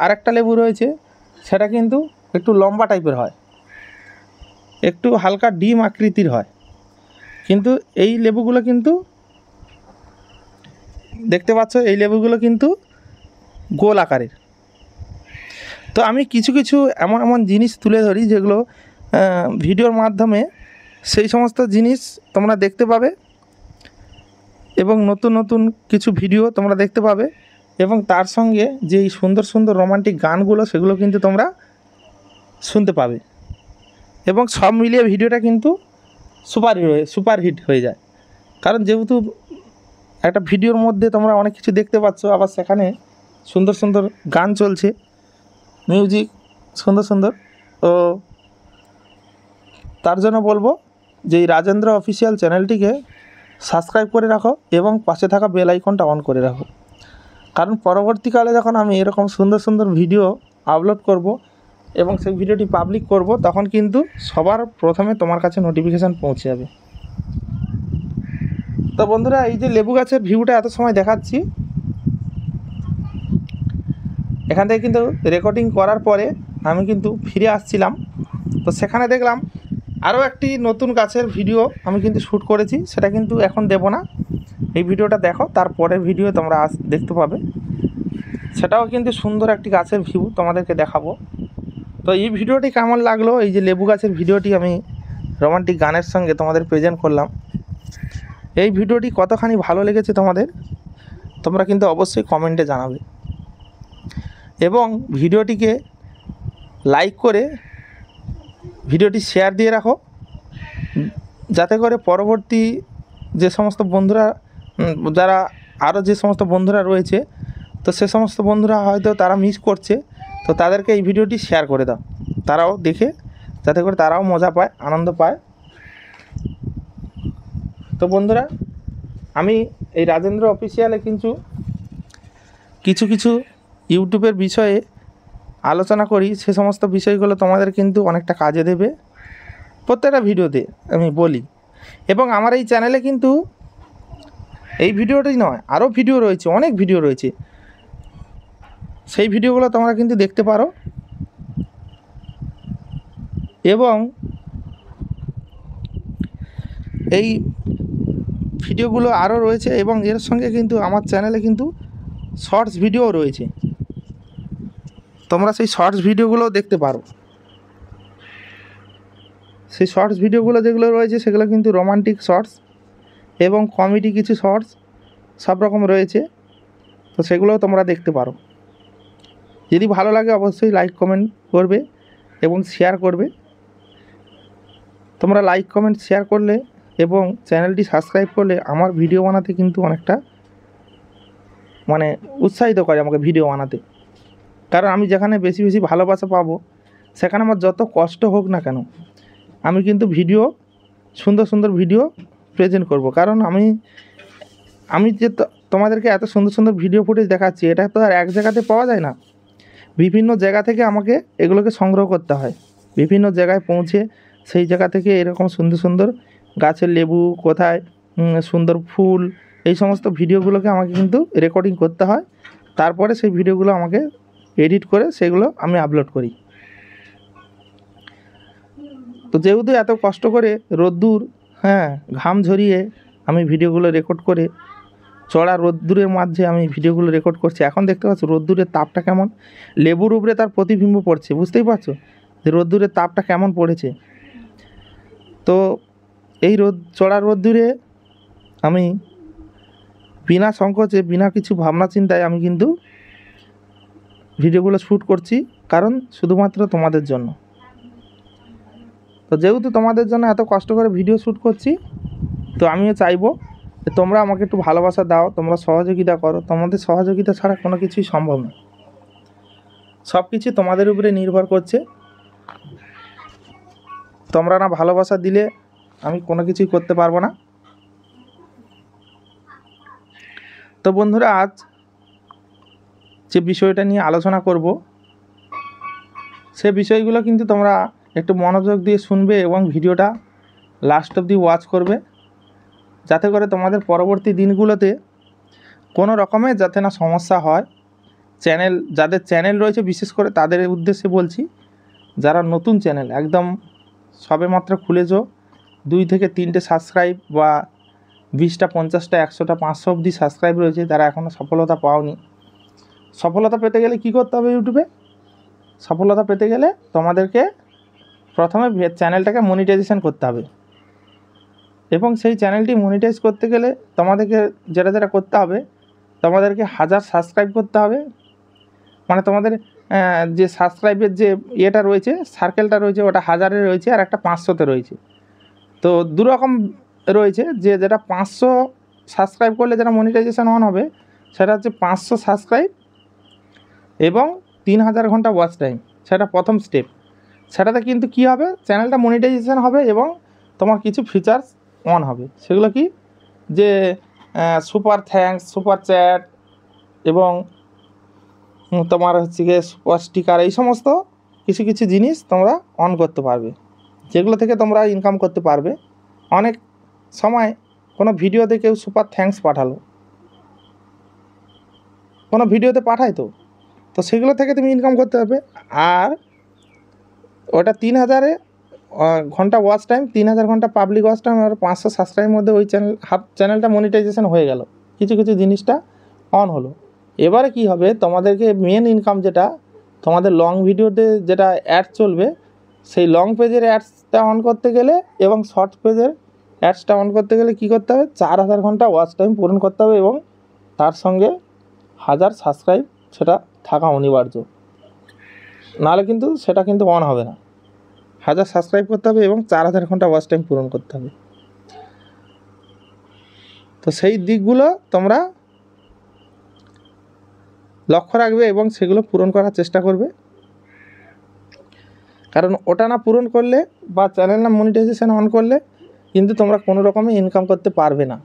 আরেকটা লেবু রয়েছে, সেটা কিন্তু একটু লম্বা টাইপের হয়, একটু হালকা ডিম আকৃতির হয়, কিন্তু এই লেবুগুলো কিন্তু দেখতে পাচ্ছ, এই লেবুগুলো কিন্তু গোল আকারের। তো আমি কিছু এমন জিনিস তুলে ধরি যেগুলো ভিডিওর মাধ্যমে সেই সমস্ত জিনিস তোমরা দেখতে পাবে এবং নতুন কিছু ভিডিও তোমরা দেখতে পাবে, এবং তার সঙ্গে যে এই সুন্দর রোমান্টিক গানগুলো সেগুলো কিন্তু তোমরা শুনতে পাবে, এবং সব মিলিয়ে ভিডিওটা কিন্তু সুপার হিট হয়ে যায়। কারণ যেহেতু একটা ভিডিওর মধ্যে তোমরা অনেক কিছু দেখতে পাচ্ছ, আবার সেখানে সুন্দর গান চলছে, মিউজিক সুন্দর। তো তার জন্য বলবো যে এই রাজেন্দ্র অফিসিয়াল চ্যানেলটিকে সাবস্ক্রাইব করে রাখো এবং পাশে থাকা বেল আইকনটা অন করে রাখো, কারণ পরবর্তীকালে যখন আমি এরকম সুন্দর ভিডিও আপলোড করব এবং সেই ভিডিওটি পাবলিক করব, তখন কিন্তু সবার প্রথমে তোমার কাছে নোটিফিকেশান পৌঁছে যাবে। তো বন্ধুরা, এই যে লেবু গাছের ভিউটা এত সময় দেখাচ্ছি, এখান থেকে কিন্তু রেকর্ডিং করার পরে আমি কিন্তু ফিরে আসছিলাম, তো সেখানে দেখলাম আরও একটি নতুন গাছের ভিডিও আমি কিন্তু শ্যুট করেছি। সেটা কিন্তু এখন দেব না, এই ভিডিওটা দেখো, তারপরের ভিডিও তোমরা দেখতে পাবে। সেটাও কিন্তু সুন্দর একটি গাছের ভিউ তোমাদেরকে দেখাবো। তো এই ভিডিওটি কেমন লাগলো, এই যে লেবু গাছের ভিডিওটি আমি রোমান্টিক গানের সঙ্গে তোমাদের প্রেজেন্ট করলাম, এই ভিডিওটি কতখানি ভালো লেগেছে তোমাদের তোমরা কিন্তু অবশ্যই কমেন্টে জানাবে এবং ভিডিওটিকে লাইক করে ভিডিওটি শেয়ার দিয়ে রাখো, যাতে করে পরবর্তী যে সমস্ত বন্ধুরা যারা আরও যে সমস্ত বন্ধুরা রয়েছে, তো সে সমস্ত বন্ধুরা হয়তো তারা মিস করছে, তো তাদেরকে এই ভিডিওটি শেয়ার করে দাও, তারাও দেখে যাতে করে তারাও মজা পায়, আনন্দ পায়। তো বন্ধুরা, আমি এই রাজেন্দ্র অফিসিয়ালে কিন্তু কিছু কিছু ইউটিউবের বিষয়ে আলোচনা করি, সে সমস্ত বিষয়গুলো তোমাদের কিন্তু অনেকটা কাজে দেবে প্রত্যেকটা ভিডিওতে আমি বলি। এবং আমার এই চ্যানেলে কিন্তু এই ভিডিওটাই নয়, আরও ভিডিও রয়েছে, অনেক ভিডিও রয়েছে, সেই ভিডিওগুলো তোমরা কিন্তু দেখতে পারো। এবং এই ভিডিওগুলো আরও রয়েছে এবং এর সঙ্গে কিন্তু আমার চ্যানেলে কিন্তু শর্টস ভিডিও রয়েছে, তোমরা সেই শর্টস ভিডিওগুলো দেখতে পারো। সেই শর্টস ভিডিওগুলো যেগুলো রয়েছে সেগুলো কিন্তু রোমান্টিক শর্টস এবং কমেডি কিছু শর্টস সব রকম রয়েছে, তো সেগুলোও তোমরা দেখতে পারো। যদি ভালো লাগে অবশ্যই লাইক কমেন্ট করবে এবং শেয়ার করবে। তোমরা লাইক কমেন্ট শেয়ার করলে এবং চ্যানেলটি সাবস্ক্রাইব করলে আমার ভিডিও বানাতে কিন্তু অনেকটা মানে উৎসাহিত করে আমাকে ভিডিও বানাতে। কারণ আমি যেখানে বেশি বেশি ভালোবাসা পাবো, সেখানে আমার যত কষ্ট হোক না কেন আমি কিন্তু ভিডিও সুন্দর সুন্দর ভিডিও প্রেজেন্ট করব। কারণ আমি যে তোমাদেরকে এত সুন্দর সুন্দর ভিডিও ফুটেজ দেখাচ্ছি, এটা তো আর এক জায়গাতে পাওয়া যায় না, বিভিন্ন জায়গা থেকে আমাকে এগুলোকে সংগ্রহ করতে হয়, বিভিন্ন জায়গায় পৌঁছে সেই জায়গা থেকে এরকম সুন্দর সুন্দর গাছের লেবু, কোথায় সুন্দর ফুল, এই সমস্ত ভিডিওগুলোকে আমাকে কিন্তু রেকর্ডিং করতে হয়। তারপরে সেই ভিডিওগুলো আমাকে এডিট করে সেগুলো আমি আপলোড করি। তো যেহেতু এত কষ্ট করে রোদ্দুর ঘাম ঝরিয়ে আমি ভিডিওগুলো রেকর্ড করে চড়া রোদ্দুরের মাঝে আমি ভিডিওগুলো রেকর্ড করছি, এখন দেখতে পাচ্ছ রোদ্দুরের তাপটা কেমন, লেবুর উপরে তার প্রতিবিম্ব পড়ছে, বুঝতেই পারছো যে রোদ্দুরের তাপটা কেমন পড়েছে। তো এই চড়া রোদ্দুরে আমি বিনা সংকোচে, বিনা কিছু ভাবনা চিন্তায় আমি কিন্তু ভিডিওগুলো শ্যুট করছি, কারণ শুধুমাত্র তোমাদের জন্য। তো যেহেতু তোমাদের জন্য এত কষ্ট করে ভিডিও শ্যুট করছি, তো আমিও চাইবো যে তোমরা আমাকে একটু ভালোবাসা দাও, তোমরা সহযোগিতা করো। তোমাদের সহযোগিতা ছাড়া কোনো কিছুই সম্ভব না, সব কিছু তোমাদের উপরে নির্ভর করছে। তোমরা না ভালোবাসা দিলে আমি কোনো কিছুই করতে পারবো না। তো বন্ধুরা, আজ যে বিষয়টা নিয়ে আলোচনা করব, সে বিষয়গুলো কিন্তু তোমরা একটু মনোযোগ দিয়ে শুনবে এবং ভিডিওটা লাস্ট অবধি ওয়াচ করবে, যাতে করে তোমাদের পরবর্তী দিনগুলোতে কোনো রকমের যাতে না সমস্যা হয়। যাদের চ্যানেল রয়েছে বিশেষ করে তাদের উদ্দেশ্যে বলছি, যারা নতুন চ্যানেল একদম সবেমাত্র খুলেছো, 2 থেকে 3টে সাবস্ক্রাইব বা 20টা 50টা 100টা 500 অবধি সাবস্ক্রাইব রয়েছে, তারা এখনও সফলতা পাওনি। সফলতা পেতে গেলে কী করতে হবে? ইউটিউবে সফলতা পেতে গেলে তোমাদেরকে প্রথমে চ্যানেলটাকে মনিটাইজেশন করতে হবে, এবং সেই চ্যানেলটি মনিটাইজ করতে গেলে তোমাদেরকে যেটা করতে হবে, তোমাদেরকে 1000 সাবস্ক্রাইব করতে হবে। মানে তোমাদের যে সাবস্ক্রাইবের যে ইয়েটা রয়েছে, সার্কেলটা রয়েছে, ওটা 1000-এ রয়েছে আর একটা 500-তে রয়েছে। তো দুরকম রয়েছে, যেটা 500 সাবস্ক্রাইব করলে যেটা মনিটাইজেশন অন হবে, সেটা হচ্ছে 500 সাবস্ক্রাইব এবং 3000 ঘন্টা ওয়াচ টাইম, সেটা প্রথম স্টেপ। সেটাতে কিন্তু কী হবে, চ্যানেলটা মনিটাইজেশন হবে এবং তোমার কিছু ফিচার্স অন হবে। সেগুলো কি, যে সুপার থ্যাঙ্কস, সুপার চ্যাট এবং তোমার হচ্ছে গিয়ে সুপার স্টিকার, এই সমস্ত কিছু কিছু জিনিস তোমরা অন করতে পারবে, যেগুলো থেকে তোমরা ইনকাম করতে পারবে। অনেক সময় কোনো ভিডিওতে কেউ সুপার থ্যাঙ্কস পাঠালো, কোনো ভিডিওতে পাঠায়, তো সেগুলো থেকে তুমি ইনকাম করতে পারবে। আর ওটা 3000 ঘন্টা ওয়াচ টাইম, 3000 ঘন্টা পাবলিক ওয়াচ টাইম আর 500 সাবস্ক্রাইবের মধ্যে ওই চ্যানেলটা মনিটাইজেশন হয়ে গেল, কিছু কিছু জিনিসটা অন হলো। এবারে কি হবে, তোমাদেরকে মেন ইনকাম যেটা তোমাদের লং ভিডিওতে যেটা অ্যাড চলবে, সেই লং পেজের অ্যাডসটা অন করতে গেলে এবং শর্ট পেজের অ্যাডসটা অন করতে গেলে কী করতে হবে, 4000 ঘন্টা ওয়াচ টাইম পূরণ করতে হবে এবং তার সঙ্গে 1000 সাবস্ক্রাইব সেটা থাকা অনিবার্য, নাহলে কিন্তু সেটা কিন্তু অন হবে না। 1000 সাবস্ক্রাইব করতে হবে এবং 4000 ঘন্টা ওয়াচ টাইম পূরণ করতে হবে। তো সেই দিকগুলো তোমরা লক্ষ্য রাখবে এবং সেগুলো পূরণ করার চেষ্টা করবে, কারণ ওটা না পূরণ করলে বা চ্যানেল না মনিটাইজেশন অন করলে কিন্তু তোমরা কোনো রকমে ইনকাম করতে পারবে না।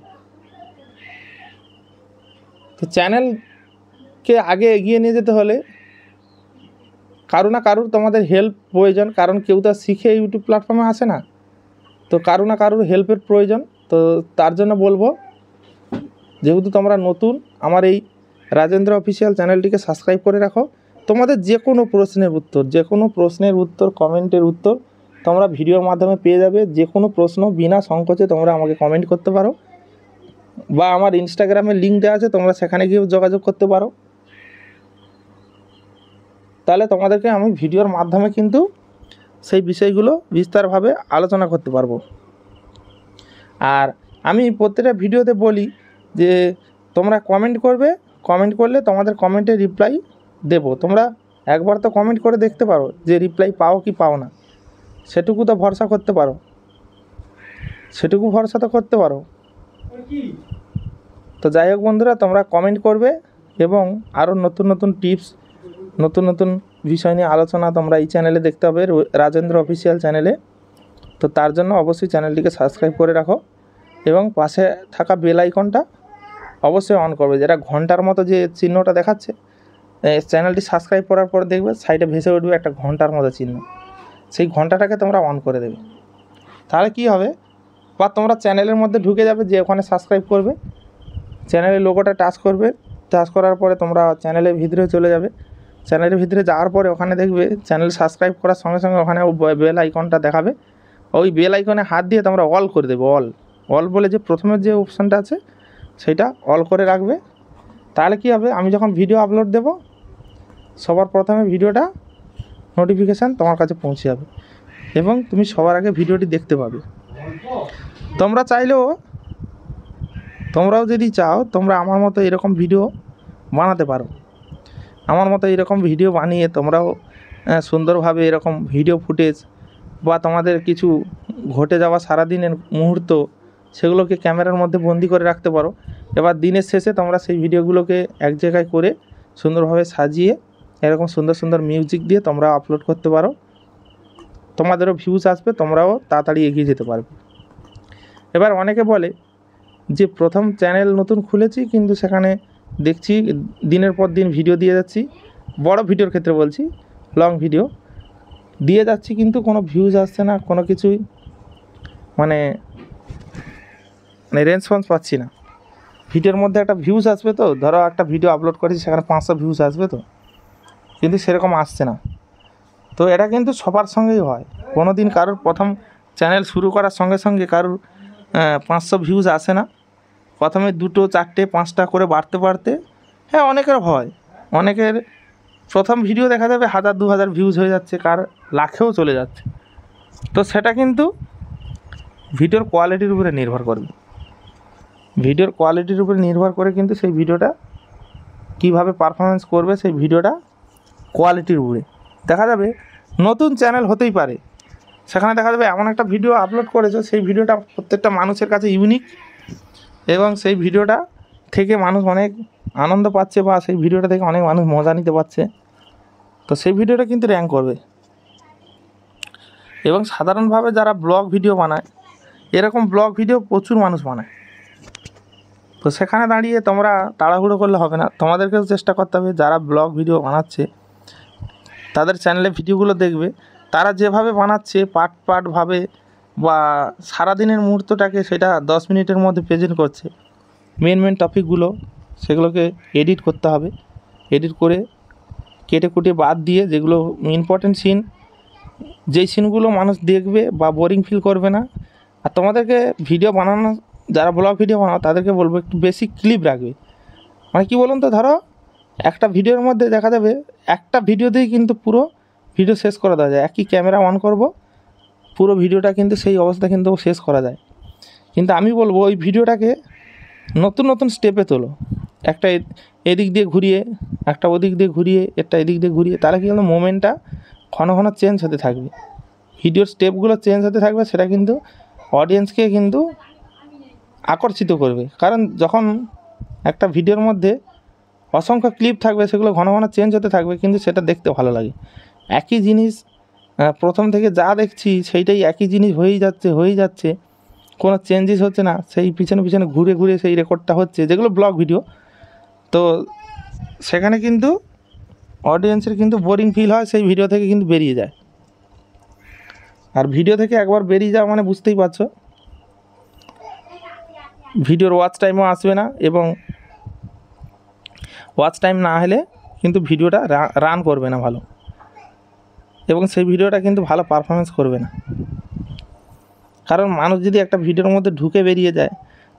তো চ্যানেলকে আগে এগিয়ে নিয়ে যেতে হলে কারো না কারোর তোমাদের হেল্প প্রয়োজন, কারণ কেউ তো শিখে ইউটিউব প্ল্যাটফর্মে আসে না, তো কারো না কারোর হেল্পের প্রয়োজন। তো তার জন্য বলবো, যেহেতু তোমরা নতুন, আমার এই রাজেন্দ্র অফিসিয়াল চ্যানেলটিকে সাবস্ক্রাইব করে রাখো। তোমাদের যে কোনো প্রশ্নের উত্তর কমেন্টের উত্তর তোমরা ভিডিওর মাধ্যমে পেয়ে যাবে। যে কোনো প্রশ্ন বিনা সংকোচে তোমরা আমাকে কমেন্ট করতে পারো, বা আমার ইনস্টাগ্রামের লিঙ্ক দেওয়া আছে, তোমরা সেখানে গিয়েও যোগাযোগ করতে পারো। তাহলে তোমাদেরকে আমি ভিডিওর মাধ্যমে কিন্তু সেই বিষয়গুলো বিস্তারভাবে আলোচনা করতে পারবো। আর আমি প্রত্যেকটা ভিডিওতে বলি যে তোমরা কমেন্ট করবে, কমেন্ট করলে তোমাদের কমেন্টে রিপ্লাই দেব। তোমরা একবার তো কমেন্ট করে দেখতে পারো যে রিপ্লাই পাও কি পাও না, সেটুকু তো ভরসা করতে পারো, সেটুকু ভরসা তো করতে পারো। তো যাই হোক বন্ধুরা, তোমরা কমেন্ট করবে এবং আরও নতুন নতুন টিপস, নতুন নতুন বিষয় নিয়ে আলোচনা তোমরা এই চ্যানেলে দেখতে হবে, রাজেন্দ্র অফিসিয়াল চ্যানেলে। তো তার জন্য অবশ্যই চ্যানেলটিকে সাবস্ক্রাইব করে রাখো এবং পাশে থাকা বেল আইকনটা অবশ্যই অন করবে, যেটা ঘন্টার মতো যে চিহ্নটা দেখাচ্ছে। চ্যানেলটি সাবস্ক্রাইব করার পর দেখবে সাইডে ভেসে উঠবে একটা ঘন্টার মতো চিহ্ন, সেই ঘন্টাটাকে তোমরা অন করে দেবে। তাহলে কি হবে, বা তোমরা চ্যানেলের মধ্যে ঢুকে যাবে, যে ওখানে সাবস্ক্রাইব করবে, চ্যানেলের লোগোটা টাচ করবে, টাচ করার পরে তোমরা চ্যানেলের ভিতরে চলে যাবে। চ্যানেলের ভিতরে যাওয়ার পরে ওখানে দেখবে চ্যানেল সাবস্ক্রাইব করার সঙ্গে সঙ্গে ওখানে বেল আইকনটা দেখাবে। ওই বেল আইকনে হাত দিয়ে তোমরা অল করে দেবে, অল বলে যে প্রথমের যে অপশানটা আছে সেটা অল করে রাখবে। তাহলে কি হবে, আমি যখন ভিডিও আপলোড দেব সবার প্রথমে ভিডিওটা নোটিফিকেশান তোমার কাছে পৌঁছে যাবে এবং তুমি সবার আগে ভিডিওটি দেখতে পাবে। তোমরা চাইলেও, তোমরাও যদি চাও, তোমরা আমার মতো এরকম ভিডিও বানাতে পারো। আমার মতো এরকম ভিডিও বানিয়ে তোমরাও সুন্দরভাবে এরকম ভিডিও ফুটেজ বা তোমাদের কিছু ঘটে যাওয়া সারাদিনের মুহূর্ত, সেগুলোকে ক্যামেরার মধ্যে বন্দি করে রাখতে পারো। এবার দিনের শেষে তোমরা সেই ভিডিওগুলোকে এক জায়গায় করে সুন্দরভাবে সাজিয়ে এরকম সুন্দর সুন্দর মিউজিক দিয়ে তোমরা আপলোড করতে পারো। তোমাদেরও ভিউজ আসবে, তোমরাও তাড়াতাড়ি এগিয়ে যেতে পারবে। এবার অনেকে বলে যে প্রথম চ্যানেল নতুন খুলেছি, কিন্তু সেখানে দেখছি দিনের পর দিন ভিডিও দিয়ে যাচ্ছি, বড় ভিডিওর ক্ষেত্রে বলছি, লং ভিডিও দিয়ে যাচ্ছি, কিন্তু কোনো ভিউজ আসছে না, কোনো কিছুই মানে রেসপন্স পাচ্ছি না। ভিডিওর মধ্যে একটা ভিউজ আসবে, তো ধরো একটা ভিডিও আপলোড করেছি সেখানে 500 ভিউজ আসবে, তো কিন্তু সেরকম আসছে না। তো এটা কিন্তু সবার সঙ্গেই হয়, কোনো দিন কারোর প্রথম চ্যানেল শুরু করার সঙ্গে সঙ্গে কারোর 500 ভিউজ আসে না। প্রথমে 2, 4, 5টা করে বাড়তে বাড়তে, হ্যাঁ অনেকের হয়, অনেকের প্রথম ভিডিও দেখা যাবে 1000, 2000 ভিউজ হয়ে যাচ্ছে, কার লাখেও চলে যাচ্ছে। তো সেটা কিন্তু ভিডিওর কোয়ালিটির উপরে নির্ভর করবে। ভিডিওর কোয়ালিটির উপরে নির্ভর করে কিন্তু সেই ভিডিওটা কীভাবে পারফরমেন্স করবে, সেই ভিডিওটা কোয়ালিটির উপরে দেখা যাবে। নতুন চ্যানেল হতেই পারে, সেখানে দেখা যাবে এমন একটা ভিডিও আপলোড করেছো, সেই ভিডিওটা প্রত্যেকটা মানুষের কাছে ইউনিক এবং সেই ভিডিওটা থেকে মানুষ অনেক আনন্দ পাচ্ছে, বা সেই ভিডিওটা থেকে অনেক মানুষ মজা নিতে পারছে। তো সেই ভিডিওটা কিন্তু র্যাঙ্ক করবে। এবং সাধারণভাবে যারা ব্লগ ভিডিও বানায়, এরকম ব্লগ ভিডিও প্রচুর মানুষ বানায়। তো সেখানে দাঁড়িয়ে তোমরা তাড়াহুড়ো করলে হবে না, তোমাদেরকেও চেষ্টা করতে হবে। যারা ব্লগ ভিডিও বানাচ্ছে তাদের চ্যানেলে ভিডিওগুলো দেখবে, তারা যেভাবে বানাচ্ছে পার্টভাবে, বা সারাদিনের মুহূর্তটাকে সেটা 10 মিনিটের মধ্যে প্রেজেন্ট করছে, মেন টপিকগুলো সেগুলোকে এডিট করতে হবে। এডিট করে কেটে কুটে বাদ দিয়ে যেগুলো ইম্পর্টেন্ট সিন, যেই সিনগুলো মানুষ দেখবে বা বোরিং ফিল করবে না। আর তোমাদেরকে ভিডিও বানানো, যারা ব্লগ ভিডিও বানাও তাদেরকে বলবো একটু বেশি ক্লিপ রাখবে। মানে কী বলুন তো, ধরো একটা ভিডিওর মধ্যে দেখা যাবে একটা ভিডিওতেই কিন্তু পুরো ভিডিও শেষ করে দেওয়া যায়। একই ক্যামেরা অন করব, পুরো ভিডিওটা কিন্তু সেই অবস্থা কিন্তু শেষ করা যায়। কিন্তু আমি বলবো ওই ভিডিওটাকে নতুন নতুন স্টেপে তোলো, একটা এদিক দিয়ে ঘুরিয়ে, একটা ওদিক দিয়ে ঘুরিয়ে, একটা এদিক দিয়ে ঘুরিয়ে, তাহলে কী হলো মোমেন্টটা ঘন ঘন চেঞ্জ হতে থাকবে, ভিডিওর স্টেপগুলো চেঞ্জ হতে থাকবে। সেটা কিন্তু অডিয়েন্সকে কিন্তু আকর্ষিত করবে। কারণ যখন একটা ভিডিওর মধ্যে অসংখ্য ক্লিপ থাকবে, সেগুলো ঘন ঘন চেঞ্জ হতে থাকবে, কিন্তু সেটা দেখতে ভালো লাগে। একই জিনিস প্রথম থেকে যা দেখছি সেইটাই একই জিনিস হয়েই যাচ্ছে, কোনো চেঞ্জেস হচ্ছে না, সেই পিছনে পিছনে ঘুরে ঘুরে সেই রেকর্ডটা হচ্ছে, যেগুলো ব্লগ ভিডিও। তো সেখানে কিন্তু অডিয়েন্সের কিন্তু বোরিং ফিল হয়, সেই ভিডিও থেকে কিন্তু বেরিয়ে যায়। আর ভিডিও থেকে একবার বেরিয়ে যাওয়া মানে বুঝতেই পারছো ভিডিওর ওয়াচ টাইমও আসবে না, এবং ওয়াচ টাইম না হলে কিন্তু ভিডিওটা রান করবে না ভালো, এবং সেই ভিডিওটা কিন্তু ভালো পারফরমেন্স করবে না। কারণ মানুষ যদি একটা ভিডিওর মধ্যে ঢুকে বেরিয়ে যায়,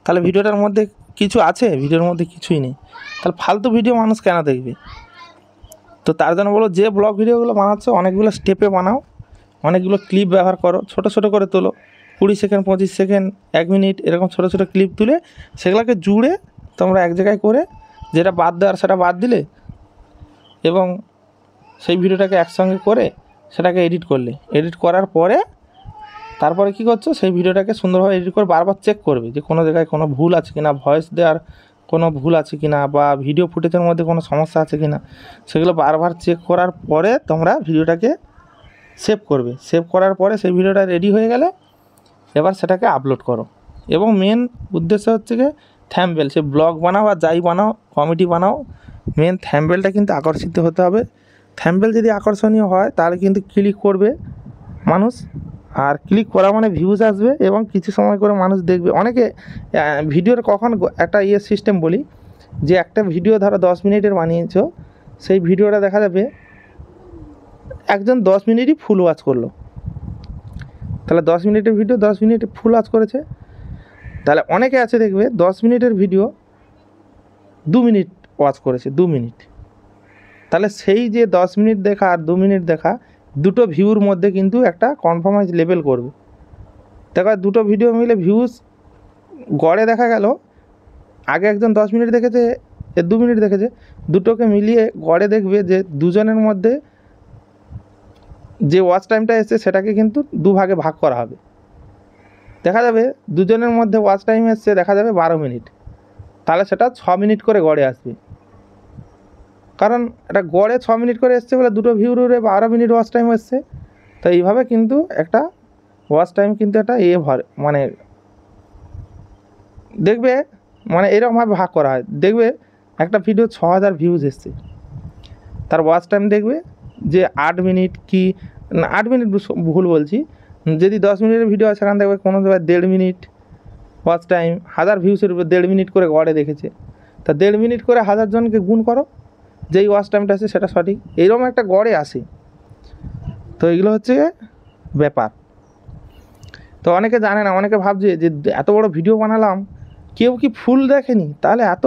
তাহলে ভিডিওটার মধ্যে কিছু আছে, ভিডিওর মধ্যে কিছুই নেই, তাহলে ফালতু ভিডিও মানুষ কেন দেখবে? তো তার জন্য বলো, যে ব্লগ ভিডিওগুলো বানাচ্ছ অনেকগুলো স্টেপে বানাও, অনেকগুলো ক্লিপ ব্যবহার করো, ছোট ছোট করে তোলো, 20 সেকেন্ড 25 সেকেন্ড 1 মিনিট এরকম ছোট ছোট ক্লিপ তুলে সেগুলোকে জুড়ে তোমরা এক জায়গায় করে, যেটা বাদ দেওয়ার সেটা বাদ দিলে, এবং সেই ভিডিওটাকে একসঙ্গে করে সেটাকে এডিট করলে, এডিট করার পরে তারপরে কী করছো, সেই ভিডিওটাকে সুন্দরভাবে এডিট করে বারবার চেক করবে যে কোনো জায়গায় কোনো ভুল আছে কিনা, ভয়েস দেওয়ার কোনো ভুল আছে কিনা, বা ভিডিও ফুটেজের মধ্যে কোনো সমস্যা আছে কিনা, সেগুলো বারবার চেক করার পরে তোমরা ভিডিওটাকে সেভ করবে। সেভ করার পরে সেই ভিডিওটা রেডি হয়ে গেলে এবার সেটাকে আপলোড করো। এবং মেন উদ্দেশ্য হচ্ছে কি, থাম্বনেল, সে ব্লগ বানাও আর যাই বানাও, কমেডি বানাও, মেন থাম্বনেলটা কিন্তু আকর্ষিত হতে হবে। থাম্বনেল যদি আকর্ষণীয় হয় তাহলে কিন্তু ক্লিক করবে মানুষ, আর ক্লিক করা মানে ভিউজ আসবে, এবং কিছু সময় করে মানুষ দেখবে। অনেকে ভিডিওর কখন একটা সিস্টেম বলি, যে একটা ভিডিও ধরো 10 মিনিটের বানিয়েছো, সেই ভিডিওটা দেখা যাবে একজন 10 মিনিটই ফুল ওয়াচ করলো, তাহলে 10 মিনিটের ভিডিও 10 মিনিট ফুল ওয়াচ করেছে। তাহলে অনেকে আছে দেখবে 10 মিনিটের ভিডিও 2 মিনিট ওয়াচ করেছে, 2 মিনিট। তাহলে সেই যে 10 মিনিট দেখা আর 2 মিনিট দেখা, দুটো ভিউর মধ্যে কিন্তু একটা কনফার্মাইজ লেভেল করবে। দেখো দুটো ভিডিও মিলে ভিউজ গড়ে দেখা গেল, আগে একজন 10 মিনিট দেখেছে, 2 মিনিট দেখেছে, দুটোকে মিলিয়ে গড়ে দেখবে যে দুজনের মধ্যে যে ওয়াচ টাইমটা এসছে সেটাকে কিন্তু দুভাগে ভাগ করা হবে। দেখা যাবে দুজনের মধ্যে ওয়াচ টাইম এসছে দেখা যাবে 12 মিনিট, তাহলে সেটা 6 মিনিট করে গড়ে আসবে। কারণ এটা গড়ে 6 মিনিট করে এসছে বলে দুটো ভিউর 12 মিনিট ওয়াচ টাইম এসছে। তো এইভাবে কিন্তু একটা ওয়াচ টাইম কিন্তু একটা মানে দেখবে, মানে এরকমভাবে ভাগ করা হয়। দেখবে একটা ভিডিও 6000 ভিউজ এসছে, তার ওয়াচ টাইম দেখবে যে 8 মিনিট কি না, 8 মিনিট ভুল বলছি, যদি 10 মিনিটের ভিডিও আছে সেখানে দেখবে কোনো জায়গায় 1.5 মিনিট ওয়াচ টাইম, 1000 ভিউসের উপর 1.5 মিনিট করে গড়ে দেখেছে। তা 1.5 মিনিট করে 1000 জনকে গুণ করো, যেই ওয়াচ টাইমটা আছে সেটা সঠিক, এইরকম একটা গড়ে আসে। তো এগুলো হচ্ছে ব্যাপার। তো অনেকে জানে না, অনেকে ভাবছে যে এত বড় ভিডিও বানালাম কেউ কি ফুল দেখেনি, তাহলে এত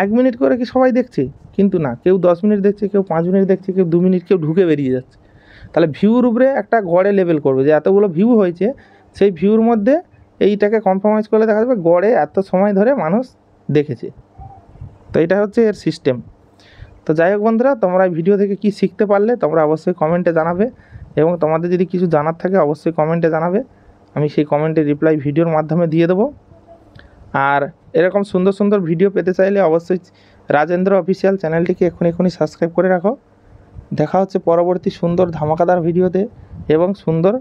1 মিনিট করে কি সবাই দেখছে? কিন্তু না, কেউ 10 মিনিট দেখছে, কেউ 5 মিনিট দেখছে, কেউ 2 মিনিট, কেউ ঢুকে বেরিয়ে যাচ্ছে। তাহলে ভিউর উপরে একটা গড়ে লেভেল করবে যে এতগুলো ভিউ হয়েছে, সেই ভিউর মধ্যে এইটাকে কনফার্মাইজ করলে দেখা যাবে গড়ে এত সময় ধরে মানুষ দেখেছে। তো এটা হচ্ছে এর সিস্টেম। তো যাই হোক বন্ধুরা, তোমরা এই ভিডিও থেকে কি শিখতে পারলে তোমরা অবশ্যই কমেন্টে জানাবে, এবং তোমাদের যদি কিছু জানার থাকে অবশ্যই কমেন্টে জানাবে, আমি সেই কমেন্টে রিপ্লাই ভিডিওর মাধ্যমে দিয়ে দেবো। আর এরকম সুন্দর সুন্দর ভিডিও পেতে চাইলে অবশ্যই রাজেন্দ্র অফিসিয়াল চ্যানেলটিকে এখনই সাবস্ক্রাইব করে রাখো। দেখা হচ্ছে পরবর্তী সুন্দর ধামাকাদার ভিডিওতে, এবং সুন্দর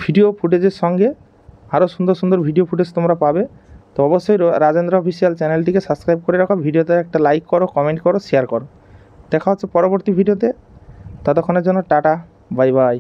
ভিডিও ফুটেজের সঙ্গে আরও সুন্দর সুন্দর ভিডিও ফুটেজ তোমরা পাবে। তো অবশ্যই রাজেন্দ্র অফিসিয়াল চ্যানেলটিকে সাবস্ক্রাইব করে রাখো, ভিডিওতে একটা লাইক করো, কমেন্ট করো, শেয়ার করো। দেখা হচ্ছে পরবর্তী ভিডিওতে, ততক্ষণের জন্য টাটা, বাই বাই।